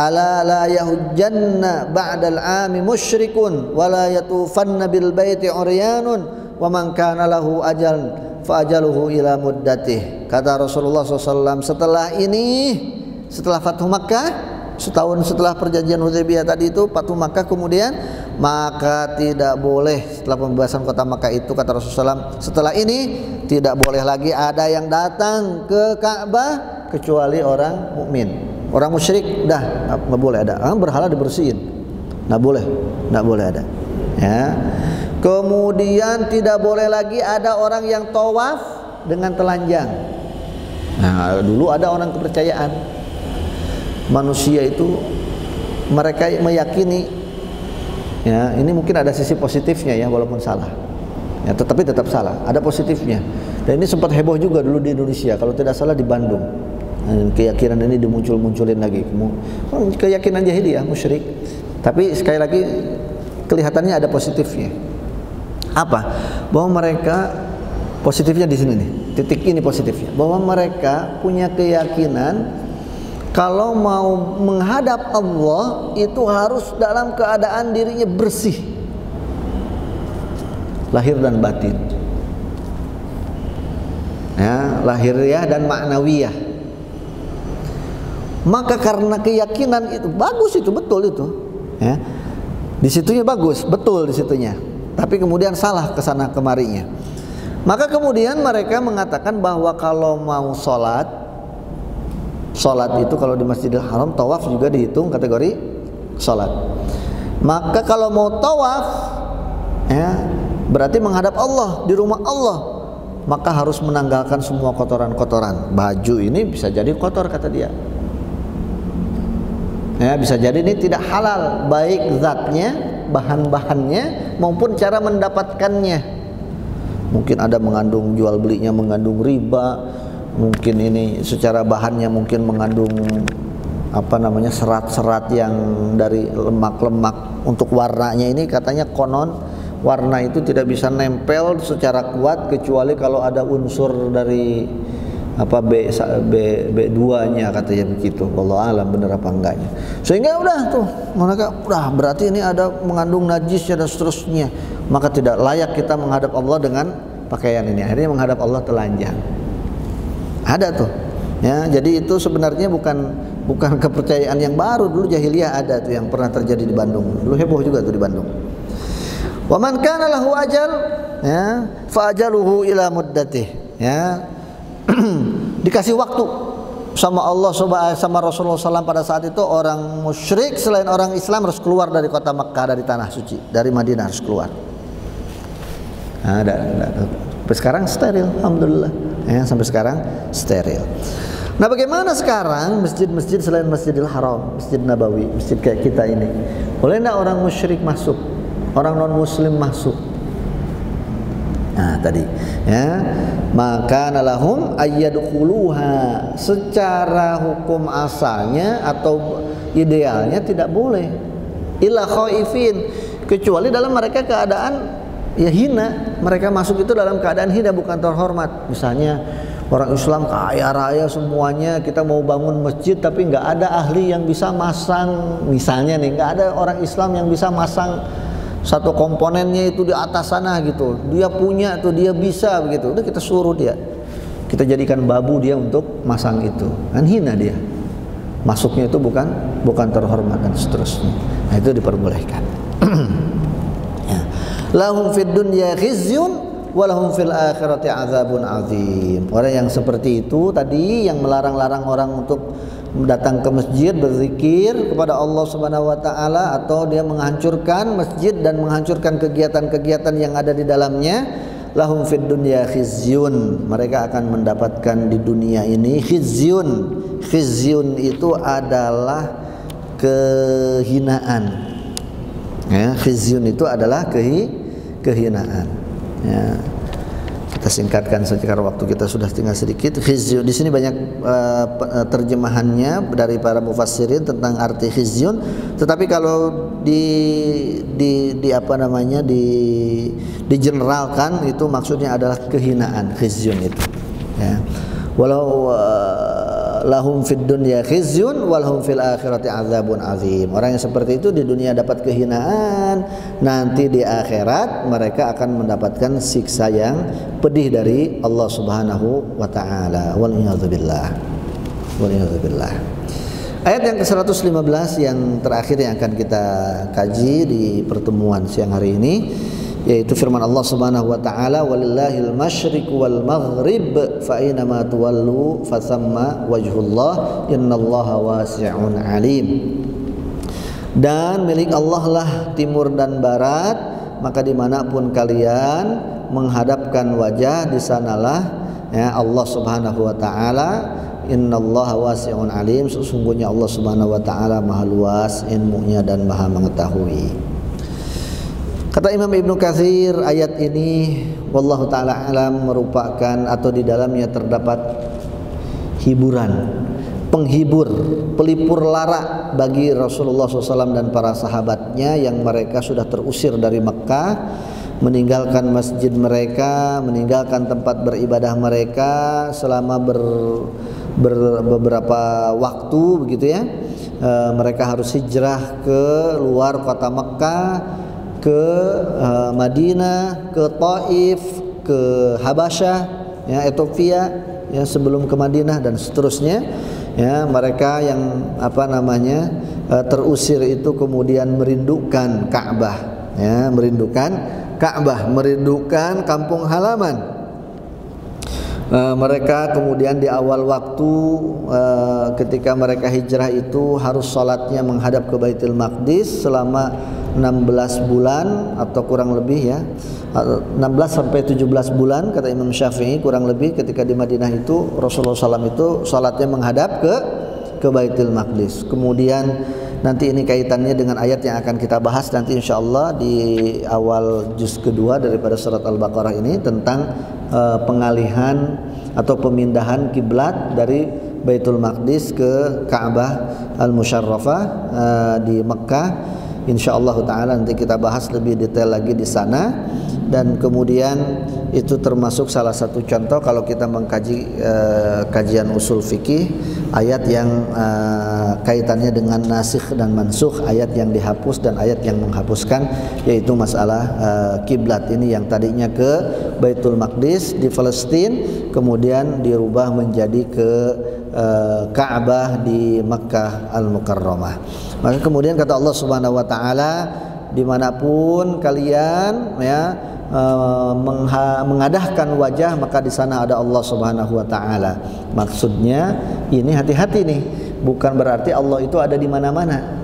ala la yahujjanna ba'dal 'ami musyrikun wa la yatufanna bil baiti uryanun wa man kana lahu ajal fa ajaluhu ila muddatih. Kata Rasulullah SAW, setelah ini, setelah Fathu Makkah, setahun setelah perjanjian Hudaybiyah tadi itu, Fathu Makkah, kemudian maka tidak boleh, setelah pembebasan kota Makkah itu kata Rasulullah SAW, setelah ini tidak boleh lagi ada yang datang ke Ka'bah kecuali orang mukmin. Orang musyrik dah nggak boleh ada. Berhala dibersihin, nggak boleh ada. Ya. Kemudian tidak boleh lagi ada orang yang tawaf dengan telanjang. Nah, dulu ada orang kepercayaan manusia itu, mereka meyakini ya, ini mungkin ada sisi positifnya ya, walaupun salah ya, tetapi tetap salah, ada positifnya. Dan ini sempat heboh juga dulu di Indonesia, kalau tidak salah di Bandung. Keyakinan ini dimuncul-munculin lagi, keyakinan jahiliyah musyrik, tapi sekali lagi kelihatannya ada positifnya. Apa? Bahwa mereka, positifnya di sini nih, titik ini positifnya, bahwa mereka punya keyakinan kalau mau menghadap Allah itu harus dalam keadaan dirinya bersih, lahir dan batin, ya, lahiriah dan ma'nawiyah. Maka karena keyakinan itu bagus, itu betul itu ya, di situnya bagus, betul di situnya, tapi kemudian salah kesana kemarinya. Maka kemudian mereka mengatakan bahwa kalau mau sholat itu kalau di Masjidil Haram, tawaf juga dihitung kategori sholat. Maka kalau mau tawaf ya, berarti menghadap Allah, di rumah Allah. maka harus menanggalkan semua kotoran-kotoran. Baju ini bisa jadi kotor kata dia. Ya, bisa jadi ini tidak halal, baik zatnya, bahan-bahannya maupun cara mendapatkannya. Mungkin ada mengandung, jual belinya mengandung riba, mungkin ini secara bahannya mungkin mengandung serat-serat yang dari lemak-lemak. Untuk warnanya ini katanya konon warna itu tidak bisa nempel secara kuat kecuali kalau ada unsur dari B2-nya katanya begitu. Wallahu alam benar apa enggaknya. Sehingga udah tuh mereka berarti ini ada mengandung najis dan seterusnya. Maka tidak layak kita menghadap Allah dengan pakaian ini. Akhirnya menghadap Allah telanjang. Ada tuh. Ya, jadi itu sebenarnya bukan kepercayaan yang baru, dulu jahiliyah ada tuh yang pernah terjadi di Bandung. Dulu heboh juga tuh di Bandung. Wa man kana lahu ajal, ya, fa ajaluhu ila muddatih, ya. Dikasih waktu sama Allah sama Rasulullah SAW pada saat itu. Orang musyrik selain orang Islam harus keluar dari kota Makkah, dari tanah suci, dari Madinah harus keluar. Sampai sekarang steril, alhamdulillah. Ya, sampai sekarang steril. Nah, bagaimana sekarang masjid-masjid selain Masjidil Haram, Masjid Nabawi, masjid kayak kita ini? Boleh enggak orang musyrik masuk? Orang non-muslim masuk? Nah, tadi ya, maka nalahum ayyadkhuluha, secara hukum asalnya atau idealnya tidak boleh, illa khaifin, kecuali dalam mereka keadaan ya hina. Mereka masuk itu dalam keadaan hina, bukan terhormat. Misalnya orang Islam kaya raya semuanya, kita mau bangun masjid tapi nggak ada ahli yang bisa masang, misalnya nih, nggak ada orang Islam yang bisa masang satu komponennya itu di atas sana gitu. Dia punya tuh, dia bisa begitu. Udah kita suruh dia, kita jadikan babu dia untuk masang itu, kan hina dia. Masuknya itu bukan terhormat dan seterusnya. Nah, itu diperbolehkan. Ya. Lahum fid dunya khizyun wa lahum fil akhirati adzabun azim. Orang yang seperti itu tadi yang melarang-larang orang untuk datang ke masjid berzikir kepada Allah Subhanahu wa taala, atau dia menghancurkan masjid dan menghancurkan kegiatan-kegiatan yang ada di dalamnya, lahum fid dunya khizyun, mereka akan mendapatkan di dunia ini khizyun. Khizyun itu adalah kehinaan. Ya, khizyun itu adalah kehinaan. Ya. Kita singkatkan saja karena waktu kita sudah tinggal sedikit. Khizyun di sini banyak terjemahannya dari para mufassirin tentang arti khizyun, tetapi kalau digeneralkan itu maksudnya adalah kehinaan. Khizyun itu, ya. Walau lahum fid dunya khizyun walahum fil akhirati adzabun azim. Orang yang seperti itu di dunia dapat kehinaan, nanti di akhirat mereka akan mendapatkan siksa yang pedih dari Allah Subhanahu wa taala. Waliyadzubillah. Waliyadzubillah. Ayat yang ke-115 yang terakhir yang akan kita kaji di pertemuan siang hari ini, yaitu firman Allah Subhanahu wa taala, walillahil masyriq wal maghrib fa aina ma tuwallu fasamma wajhullah innallaha wasi'un alim. Dan milik Allah lah timur dan barat, maka dimanapun kalian menghadapkan wajah, di sanalah ya Allah Subhanahu wa taala. Innallaha wasi'un alim, sesungguhnya Allah Subhanahu wa taala maha luas ilmunya dan maha mengetahui. Kata Imam Ibnu Katsir, ayat ini wallahu taala alam merupakan atau di dalamnya terdapat hiburan, penghibur, pelipur lara bagi Rasulullah SAW dan para sahabatnya yang mereka sudah terusir dari Mekah, meninggalkan masjid mereka, meninggalkan tempat beribadah mereka selama beberapa waktu begitu ya. Mereka harus hijrah ke luar kota Mekah, ke Madinah, ke Taif, ke Habasyah, ya, Ethiopia, ya, sebelum ke Madinah dan seterusnya. Ya, mereka yang terusir itu kemudian merindukan Ka'bah, ya, merindukan Ka'bah, merindukan kampung halaman. Mereka kemudian di awal waktu ketika mereka hijrah itu harus sholatnya menghadap ke Baitul Maqdis selama 16 bulan atau kurang lebih ya, 16 sampai 17 bulan kata Imam Syafi'i kurang lebih. Ketika di Madinah itu Rasulullah SAW itu sholatnya menghadap ke Baitul Maqdis. Kemudian nanti ini kaitannya dengan ayat yang akan kita bahas nanti insyaallah di awal juz kedua daripada surat Al-Baqarah ini tentang pengalihan atau pemindahan kiblat dari Baitul Maqdis ke Ka'bah Al-Musyarrafah di Mekkah. Insyaallah taala nanti kita bahas lebih detail lagi di sana. Dan kemudian itu termasuk salah satu contoh kalau kita mengkaji kajian usul fikih, ayat yang kaitannya dengan nasikh dan mansukh, ayat yang dihapus dan ayat yang menghapuskan, yaitu masalah kiblat ini yang tadinya ke Baitul Maqdis di Palestina kemudian dirubah menjadi ke Ka'bah di Makkah Al-Mukarramah. Maka kemudian kata Allah Subhanahu wa taala, dimanapun kalian ya mengadahkan wajah maka di sana ada Allah Subhanahu wa taala. Maksudnya ini hati-hati nih, bukan berarti Allah itu ada di mana-mana.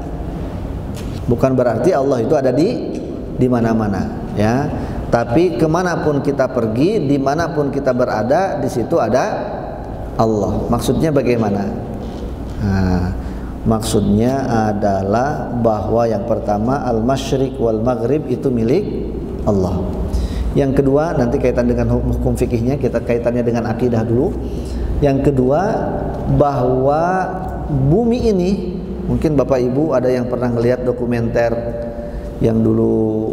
Bukan berarti Allah itu ada di mana-mana ya. Tapi kemanapun kita pergi, dimanapun kita berada, di situ ada Allah. Maksudnya bagaimana? Nah, maksudnya adalah bahwa yang pertama al-masyriq wal maghrib itu milik Allah. Yang kedua nanti kaitan dengan hukum fikihnya, kita kaitannya dengan akidah dulu. Yang kedua bahwa bumi ini, mungkin Bapak Ibu ada yang pernah melihat dokumenter yang dulu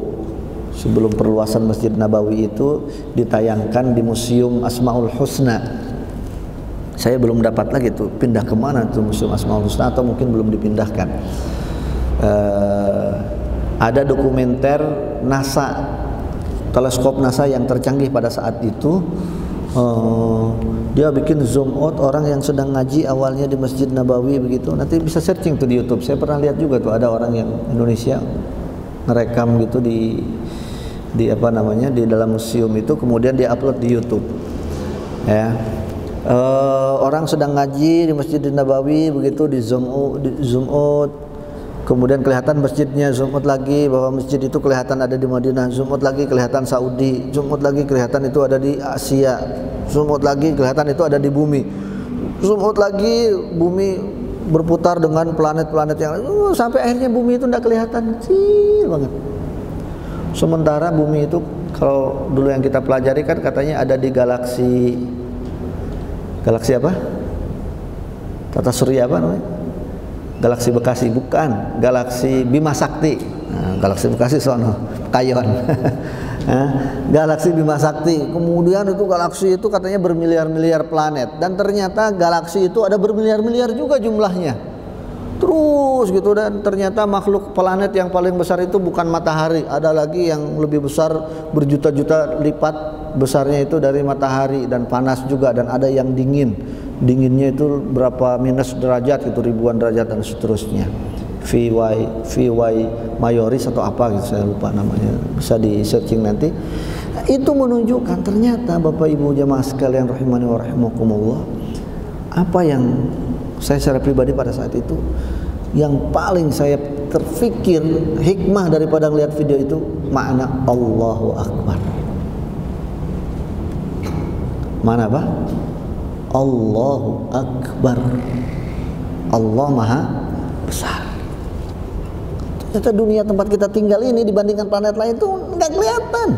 sebelum perluasan Masjid Nabawi itu ditayangkan di Museum Asmaul Husna. Saya belum dapat lagi tuh pindah kemana tuh Museum Asmaul Husna, atau mungkin belum dipindahkan. Ada dokumenter NASA, teleskop NASA yang tercanggih pada saat itu. Dia bikin zoom out orang yang sedang ngaji awalnya di Masjid Nabawi begitu. Nanti bisa searching tuh di YouTube. Saya pernah lihat juga tuh ada orang yang Indonesia ngerekam gitu di apa namanya di dalam museum itu, kemudian dia upload di YouTube. Ya. Orang sedang ngaji di Masjid Nabawi begitu di zoom out. Kemudian kelihatan masjidnya, zoom out lagi bahwa masjid itu kelihatan ada di Madinah, zoom out lagi kelihatan Saudi, zoom out lagi kelihatan itu ada di Asia, zoom out lagi kelihatan itu ada di bumi, zoom out lagi bumi berputar dengan planet-planet yang sampai akhirnya bumi itu tidak kelihatan, kecil banget. Sementara bumi itu kalau dulu yang kita pelajari kan katanya ada di galaksi apa? Tata Surya apa namanya? Galaksi Bekasi, bukan, galaksi Bima Sakti. Nah, galaksi Bekasi sono Kayon. Galaksi Bima Sakti. Kemudian itu galaksi itu katanya bermiliar-miliar planet, dan ternyata galaksi itu ada bermiliar-miliar juga jumlahnya. Terus gitu, dan ternyata makhluk planet yang paling besar itu bukan matahari, ada lagi yang lebih besar berjuta-juta lipat besarnya itu dari matahari, dan panas juga, dan ada yang dinginnya itu berapa minus derajat itu, ribuan derajat dan seterusnya. VY Majoris atau apa gitu, saya lupa namanya, bisa di searching nanti. Itu menunjukkan ternyata Bapak Ibu jamaah sekalian rahimani wa rahimakumullah, apa yang saya secara pribadi pada saat itu yang paling saya terfikir hikmah daripada melihat video itu, makna Allahu Akbar. Mana apa? Allahu Akbar. Allah Maha Besar. Ternyata dunia tempat kita tinggal ini dibandingkan planet lain itu nggak kelihatan.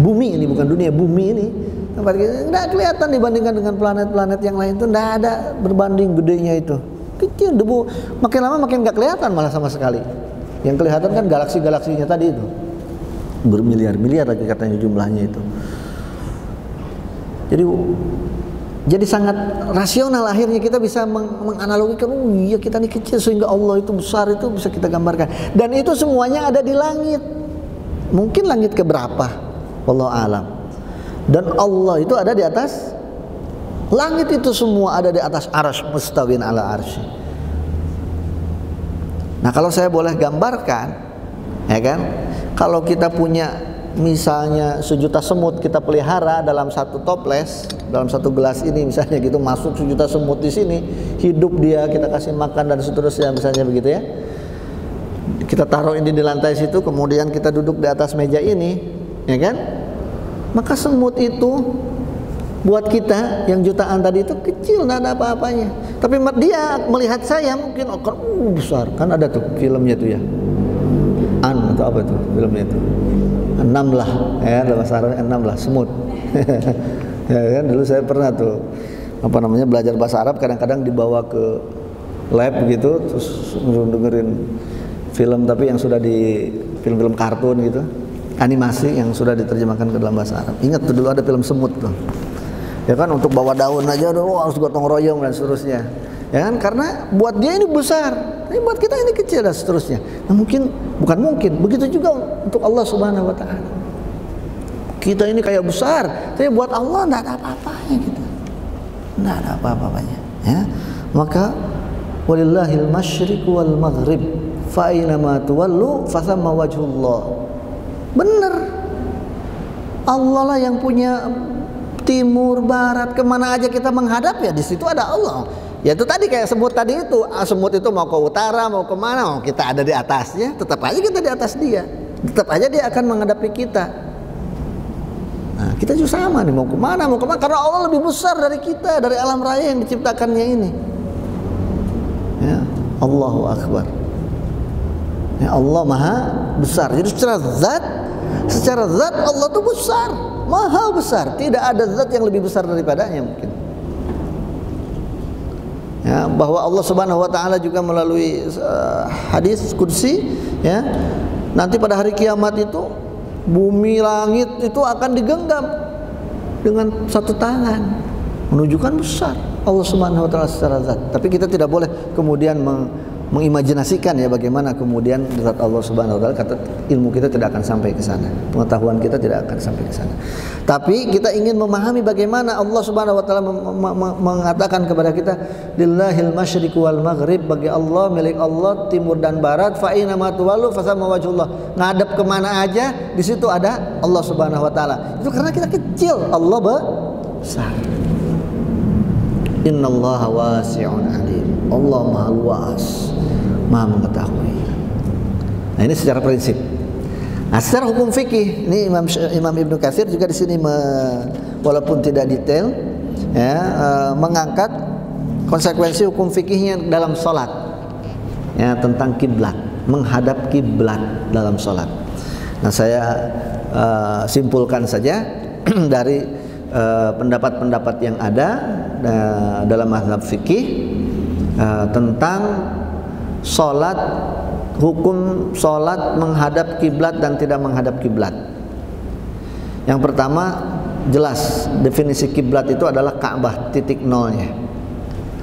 Bumi ini, bukan dunia, bumi ini tempat kita nggak kelihatan dibandingkan dengan planet-planet yang lain itu, nggak ada berbanding gedenya itu. Kecil, debu makin lama makin nggak kelihatan malah sama sekali. Yang kelihatan kan galaksi-galaksinya tadi itu bermiliar-miliar lagi katanya jumlahnya itu. Jadi sangat rasional, akhirnya kita bisa menganalogikan, oh iya kita ini kecil sehingga Allah itu besar, itu bisa kita gambarkan. Dan itu semuanya ada di langit. Mungkin langit keberapa? Wallahu alam. Dan Allah itu ada di atas langit, itu semua ada di atas arsy, mustawin ala arsy. Nah, kalau saya boleh gambarkan, ya kan, kalau kita punya misalnya sejuta semut kita pelihara dalam satu toples, dalam satu gelas ini misalnya gitu, masuk sejuta semut di sini, hidup dia, kita kasih makan dan seterusnya misalnya begitu ya. Kita taruh ini di lantai situ, kemudian kita duduk di atas meja ini, ya kan? Maka semut itu buat kita yang jutaan tadi itu kecil, nggak ada apa-apanya. Tapi dia melihat saya mungkin akan besar. Kan ada tuh filmnya tuh ya, atau apa tuh filmnya itu, 6 lah ya, dalam bahasa Arab 6 lah semut. Ya kan, dulu saya pernah tuh belajar bahasa Arab, kadang-kadang dibawa ke lab gitu, terus dengerin film tapi yang sudah di film-film kartun gitu, animasi yang sudah diterjemahkan ke dalam bahasa Arab. Ingat tuh dulu ada film semut tuh, ya kan, untuk bawa daun aja harus gotong royong dan seterusnya, ya kan, karena buat dia ini besar, tapi buat kita ini kecil dan seterusnya. Nah, bukan mungkin begitu juga untuk Allah Subhanahu Wa Taala. Kita ini kayak besar, tapi buat Allah tidak ada apa-apanya gitu, tidak ada apa-apanya. Ya, maka walillahil masyriq wal maghrib fa aynama tuwallu fa thamma wajhullah. Benar, Allah lah yang punya timur, barat, kemana aja kita menghadap ya di situ ada Allah. Ya itu tadi kayak semut tadi itu, semut itu mau ke utara, mau kemana, mau kita ada di atasnya, tetap aja kita di atas dia, tetap aja dia akan menghadapi kita. Nah, kita juga sama nih, mau kemana, karena Allah lebih besar dari kita, dari alam raya yang diciptakannya ini. Ya, Allahu Akbar. Ya, Allah Maha besar. Jadi secara zat Allah itu besar, Maha besar. Tidak ada zat yang lebih besar daripadanya mungkin. Ya, bahwa Allah Subhanahu Wa Taala juga melalui hadis qudsi, ya, nanti pada hari kiamat itu bumi langit itu akan digenggam dengan satu tangan, menunjukkan besar Allah Subhanahu Wa Taala secara zat. Tapi kita tidak boleh kemudian mengimajinasikan ya bagaimana kemudian zat Allah Subhanahu Wa Taala, kata ilmu kita tidak akan sampai ke sana, pengetahuan kita tidak akan sampai ke sana. Tapi kita ingin memahami bagaimana Allah Subhanahu Wa Taala mengatakan kepada kita, lillahil masyriq wal maghrib, bagi Allah, milik Allah timur dan barat, fa aina ma tuwallu fa thamma wajhullah. Ngadep kemana aja di situ ada Allah Subhanahu Wa Taala. Itu karena kita kecil, Allah besar. Innallaha wasi'un alim. Allah Maha luas, Maha mengetahui. Nah, ini secara prinsip. Nah, secara hukum fikih, ini Imam Ibnu Katsir juga di sini walaupun tidak detail, ya, mengangkat konsekuensi hukum fikihnya dalam salat. Ya, tentang kiblat, menghadap kiblat dalam salat. Nah, saya simpulkan saja dari pendapat-pendapat yang ada dalam mazhab fikih tentang salat, hukum salat menghadap kiblat dan tidak menghadap kiblat. Yang pertama, jelas definisi kiblat itu adalah Ka'bah, titik nolnya.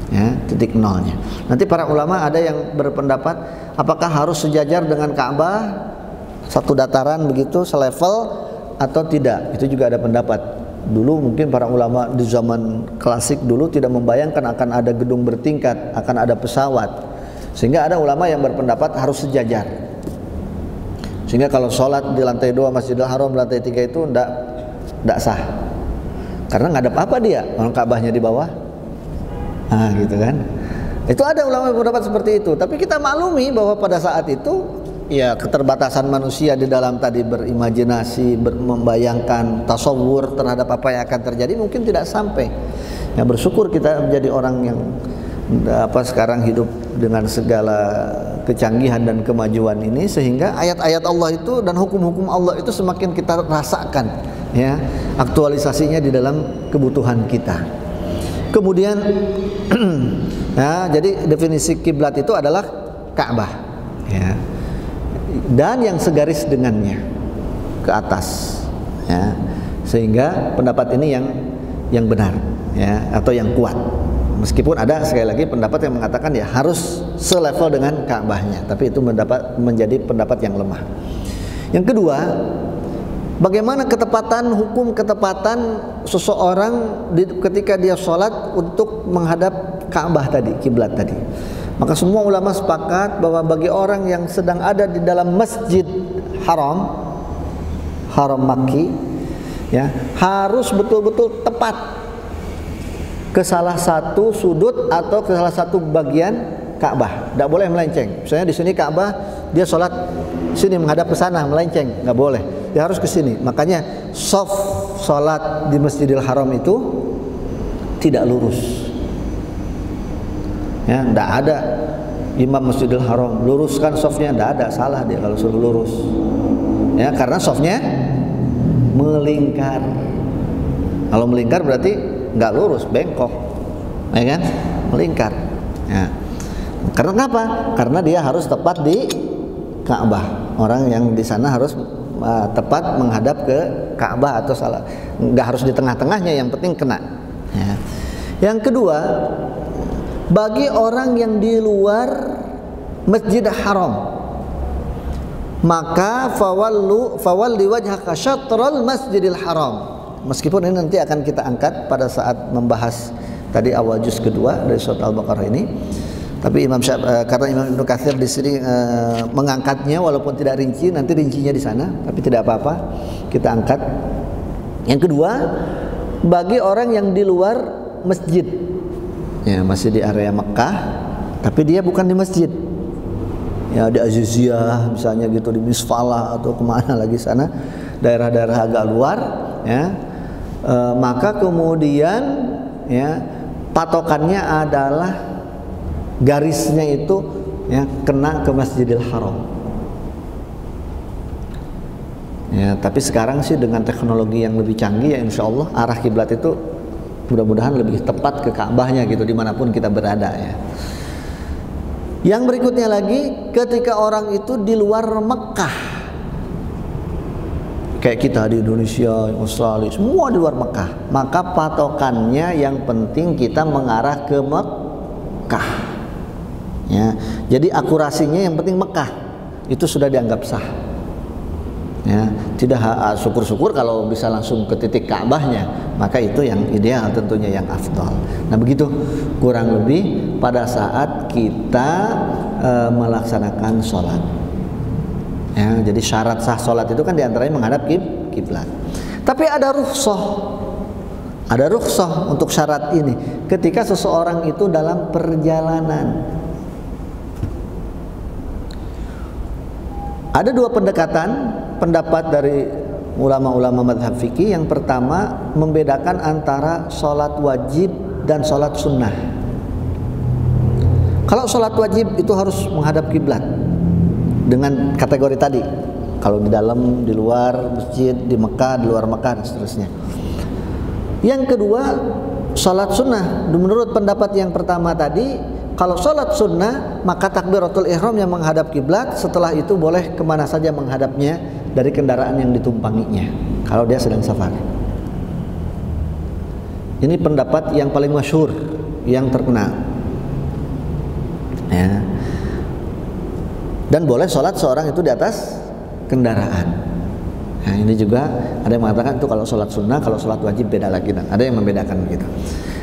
Ya, titik nolnya. Nanti para ulama ada yang berpendapat apakah harus sejajar dengan Ka'bah, satu dataran begitu, selevel atau tidak. Itu juga ada pendapat. Dulu mungkin para ulama di zaman klasik dulu tidak membayangkan akan ada gedung bertingkat, akan ada pesawat, sehingga ada ulama yang berpendapat harus sejajar. Sehingga kalau sholat di lantai 2 Masjidil Haram, lantai 3 itu tidak sah, karena ngadep apa dia, orang Ka'bahnya di bawah. Nah, gitu kan. Itu ada ulama yang berpendapat seperti itu. Tapi kita maklumi bahwa pada saat itu ya keterbatasan manusia di dalam tadi berimajinasi, membayangkan, tasawur terhadap apa yang akan terjadi mungkin tidak sampai. Ya, bersyukur kita menjadi orang yang sekarang hidup dengan segala kecanggihan dan kemajuan ini, sehingga ayat-ayat Allah itu dan hukum-hukum Allah itu semakin kita rasakan, ya, aktualisasinya di dalam kebutuhan kita. Kemudian ya, jadi definisi kiblat itu adalah Ka'bah, ya, dan yang segaris dengannya ke atas, ya, sehingga pendapat ini yang benar, ya, atau yang kuat. Meskipun ada sekali lagi pendapat yang mengatakan ya harus selevel dengan Ka'bahnya, tapi itu menjadi pendapat yang lemah. Yang kedua, bagaimana hukum ketepatan seseorang ketika dia sholat untuk menghadap Ka'bah tadi, kiblat tadi. Maka semua ulama sepakat bahwa bagi orang yang sedang ada di dalam Masjid Haram, Haram Makki, ya, harus betul-betul tepat ke salah satu sudut atau ke salah satu bagian Ka'bah. Tidak boleh melenceng. Misalnya di sini Ka'bah, dia sholat sini menghadap ke sana, melenceng, nggak boleh. Dia harus ke sini. Makanya shaf sholat di Masjidil Haram itu tidak lurus. Ya, tidak ada imam Masjidil Haram luruskan shafnya, tidak ada, salah dia kalau suruh lurus. Ya, karena shafnya melingkar. Kalau melingkar berarti nggak lurus, bengkok, ya kan? Melingkar. Ya. Karena kenapa? Karena dia harus tepat di Ka'bah. Orang yang di sana harus tepat menghadap ke Ka'bah atau salah. Nggak harus di tengah-tengahnya, yang penting kena. Ya. Yang kedua, bagi orang yang di luar Masjidil Haram, maka fawalli wajhaka syatrul Masjidil Haram. Meskipun ini nanti akan kita angkat pada saat membahas tadi awal juz kedua dari surat Al-Baqarah ini. Tapi karena Imam Ibnu Katsir di sini mengangkatnya walaupun tidak rinci, nanti rincinya di sana, tapi tidak apa-apa, kita angkat. Yang kedua, bagi orang yang di luar masjid, ya masih di area Mekah, tapi dia bukan di masjid, ya di Aziziyah misalnya gitu, di Misfalah atau kemana lagi sana, daerah-daerah agak luar, ya, maka kemudian ya patokannya adalah garisnya itu ya kena ke Masjidil Haram. Ya, tapi sekarang sih dengan teknologi yang lebih canggih ya insya Allah arah kiblat itu mudah-mudahan lebih tepat ke Ka'bahnya gitu dimanapun kita berada ya. Yang berikutnya lagi, ketika orang itu di luar Mekah, kayak kita di Indonesia, Australia, semua di luar Mekah, maka patokannya yang penting kita mengarah ke Mekah. Ya, jadi akurasinya yang penting Mekah itu sudah dianggap sah. Ya, tidak syukur-syukur kalau bisa langsung ke titik Ka'bahnya, maka itu yang ideal tentunya, yang afdal. Nah begitu kurang lebih pada saat kita melaksanakan sholat. Ya, jadi syarat sah sholat itu kan diantaranya menghadap kiblat. Tapi ada rukhsah untuk syarat ini ketika seseorang itu dalam perjalanan. Ada dua pendapat dari ulama-ulama mazhab fikih. Yang pertama, membedakan antara sholat wajib dan sholat sunnah. Kalau sholat wajib itu harus menghadap kiblat dengan kategori tadi. Kalau di dalam, di luar masjid, di Mekah, di luar Mekah dan seterusnya. Yang kedua, sholat sunnah. Menurut pendapat yang pertama tadi, kalau sholat sunnah maka takbiratul ihram yang menghadap kiblat, setelah itu boleh kemana saja menghadapnya dari kendaraan yang ditumpanginya kalau dia sedang safar. Ini pendapat yang paling masyhur, yang terkenal ya. Dan boleh sholat seorang itu di atas kendaraan. Nah ini juga ada yang mengatakan itu kalau sholat sunnah, kalau sholat wajib beda lagi. Ada yang membedakan begitu.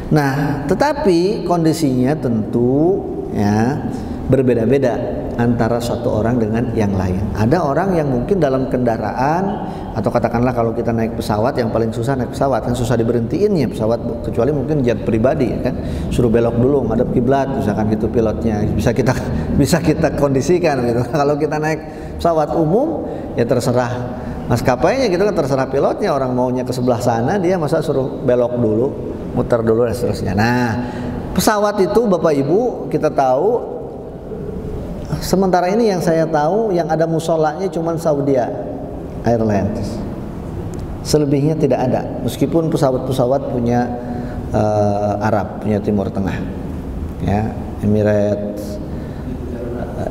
Nah, tetapi kondisinya tentu ya berbeda-beda antara satu orang dengan yang lain. Ada orang yang mungkin dalam kendaraan, atau katakanlah kalau kita naik pesawat, yang paling susah naik pesawat kan susah diberhentiinnya pesawat, kecuali mungkin jet pribadi ya kan, suruh belok dulu ngadep kiblat misalkan gitu pilotnya, bisa kita kondisikan gitu. Kalau kita naik pesawat umum ya terserah maskapainya gitu kan, terserah pilotnya, orang maunya ke sebelah sana dia masa suruh belok dulu, muter dulu dan seterusnya. Nah, pesawat itu Bapak Ibu kita tahu, sementara ini yang saya tahu yang ada musolanya cuma Saudi Airlines. Selebihnya tidak ada. Meskipun pesawat-pesawat punya Arab, punya Timur Tengah. Ya, Emirates,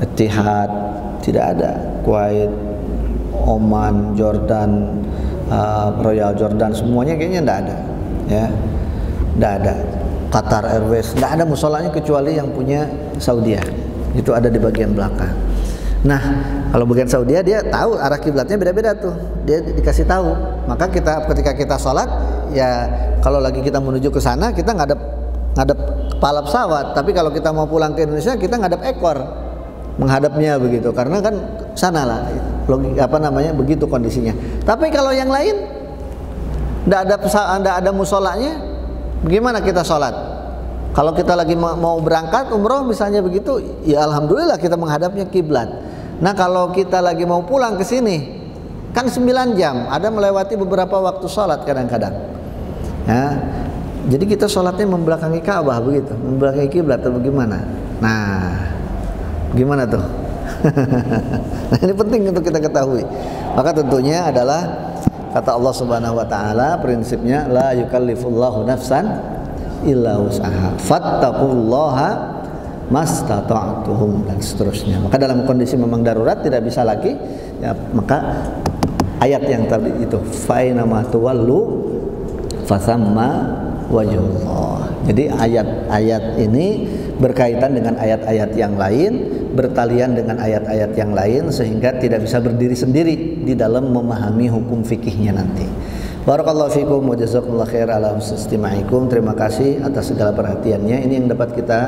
Etihad tidak ada. Kuwait, Oman, Jordan, Royal Jordan, semuanya kayaknya tidak ada. Ya. Tidak ada. Qatar Airways, tidak ada musolanya kecuali yang punya Saudi. Itu ada di bagian belakang. Nah, kalau bagian Saudi dia tahu arah kiblatnya beda-beda tuh. Dia dikasih tahu. Maka ketika kita sholat, ya kalau lagi kita menuju ke sana kita ngadep kepala pesawat. Tapi kalau kita mau pulang ke Indonesia kita ngadep ekor menghadapnya begitu. Karena kan sana lah. begitu kondisinya. Tapi kalau yang lain tidak ada musolanya, bagaimana kita sholat? Kalau kita lagi mau berangkat umroh misalnya begitu, ya alhamdulillah kita menghadapnya kiblat. Nah kalau kita lagi mau pulang ke sini, kan 9 jam, ada melewati beberapa waktu sholat kadang-kadang. Ya, jadi kita sholatnya membelakangi Ka'bah begitu, membelakangi kiblat atau bagaimana? Nah, gimana tuh? Nah, ini penting untuk kita ketahui. Maka tentunya adalah kata Allah Subhanahu wa taala, prinsipnya la yukallifullahu nafsan illa wus'aha. Fattaqullaha mastata'tuhum dan seterusnya. Maka dalam kondisi memang darurat tidak bisa lagi, ya, maka ayat yang tadi itu fa aina ma tuwallu fasamma wajhullah. Jadi ayat-ayat ini berkaitan dengan ayat-ayat yang lain, bertalian dengan ayat-ayat yang lain, sehingga tidak bisa berdiri sendiri di dalam memahami hukum fikihnya nanti. Barakallahu fikum wa jazakumullah khair ala istimaikum. Terima kasih atas segala perhatiannya. Ini yang dapat kita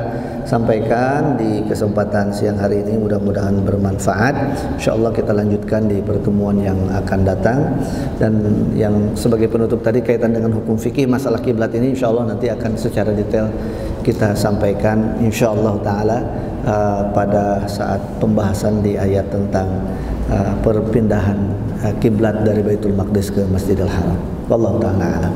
sampaikan di kesempatan siang hari ini, mudah-mudahan bermanfaat. Insyaallah kita lanjutkan di pertemuan yang akan datang. Dan yang sebagai penutup tadi kaitan dengan hukum fikih masalah kiblat ini, insyaallah nanti akan secara detail kita sampaikan insyaallah taala pada saat pembahasan di ayat tentang perpindahan kiblat dari Baitul Maqdis ke Masjidil Haram. Wallahu ta'ala a'lam.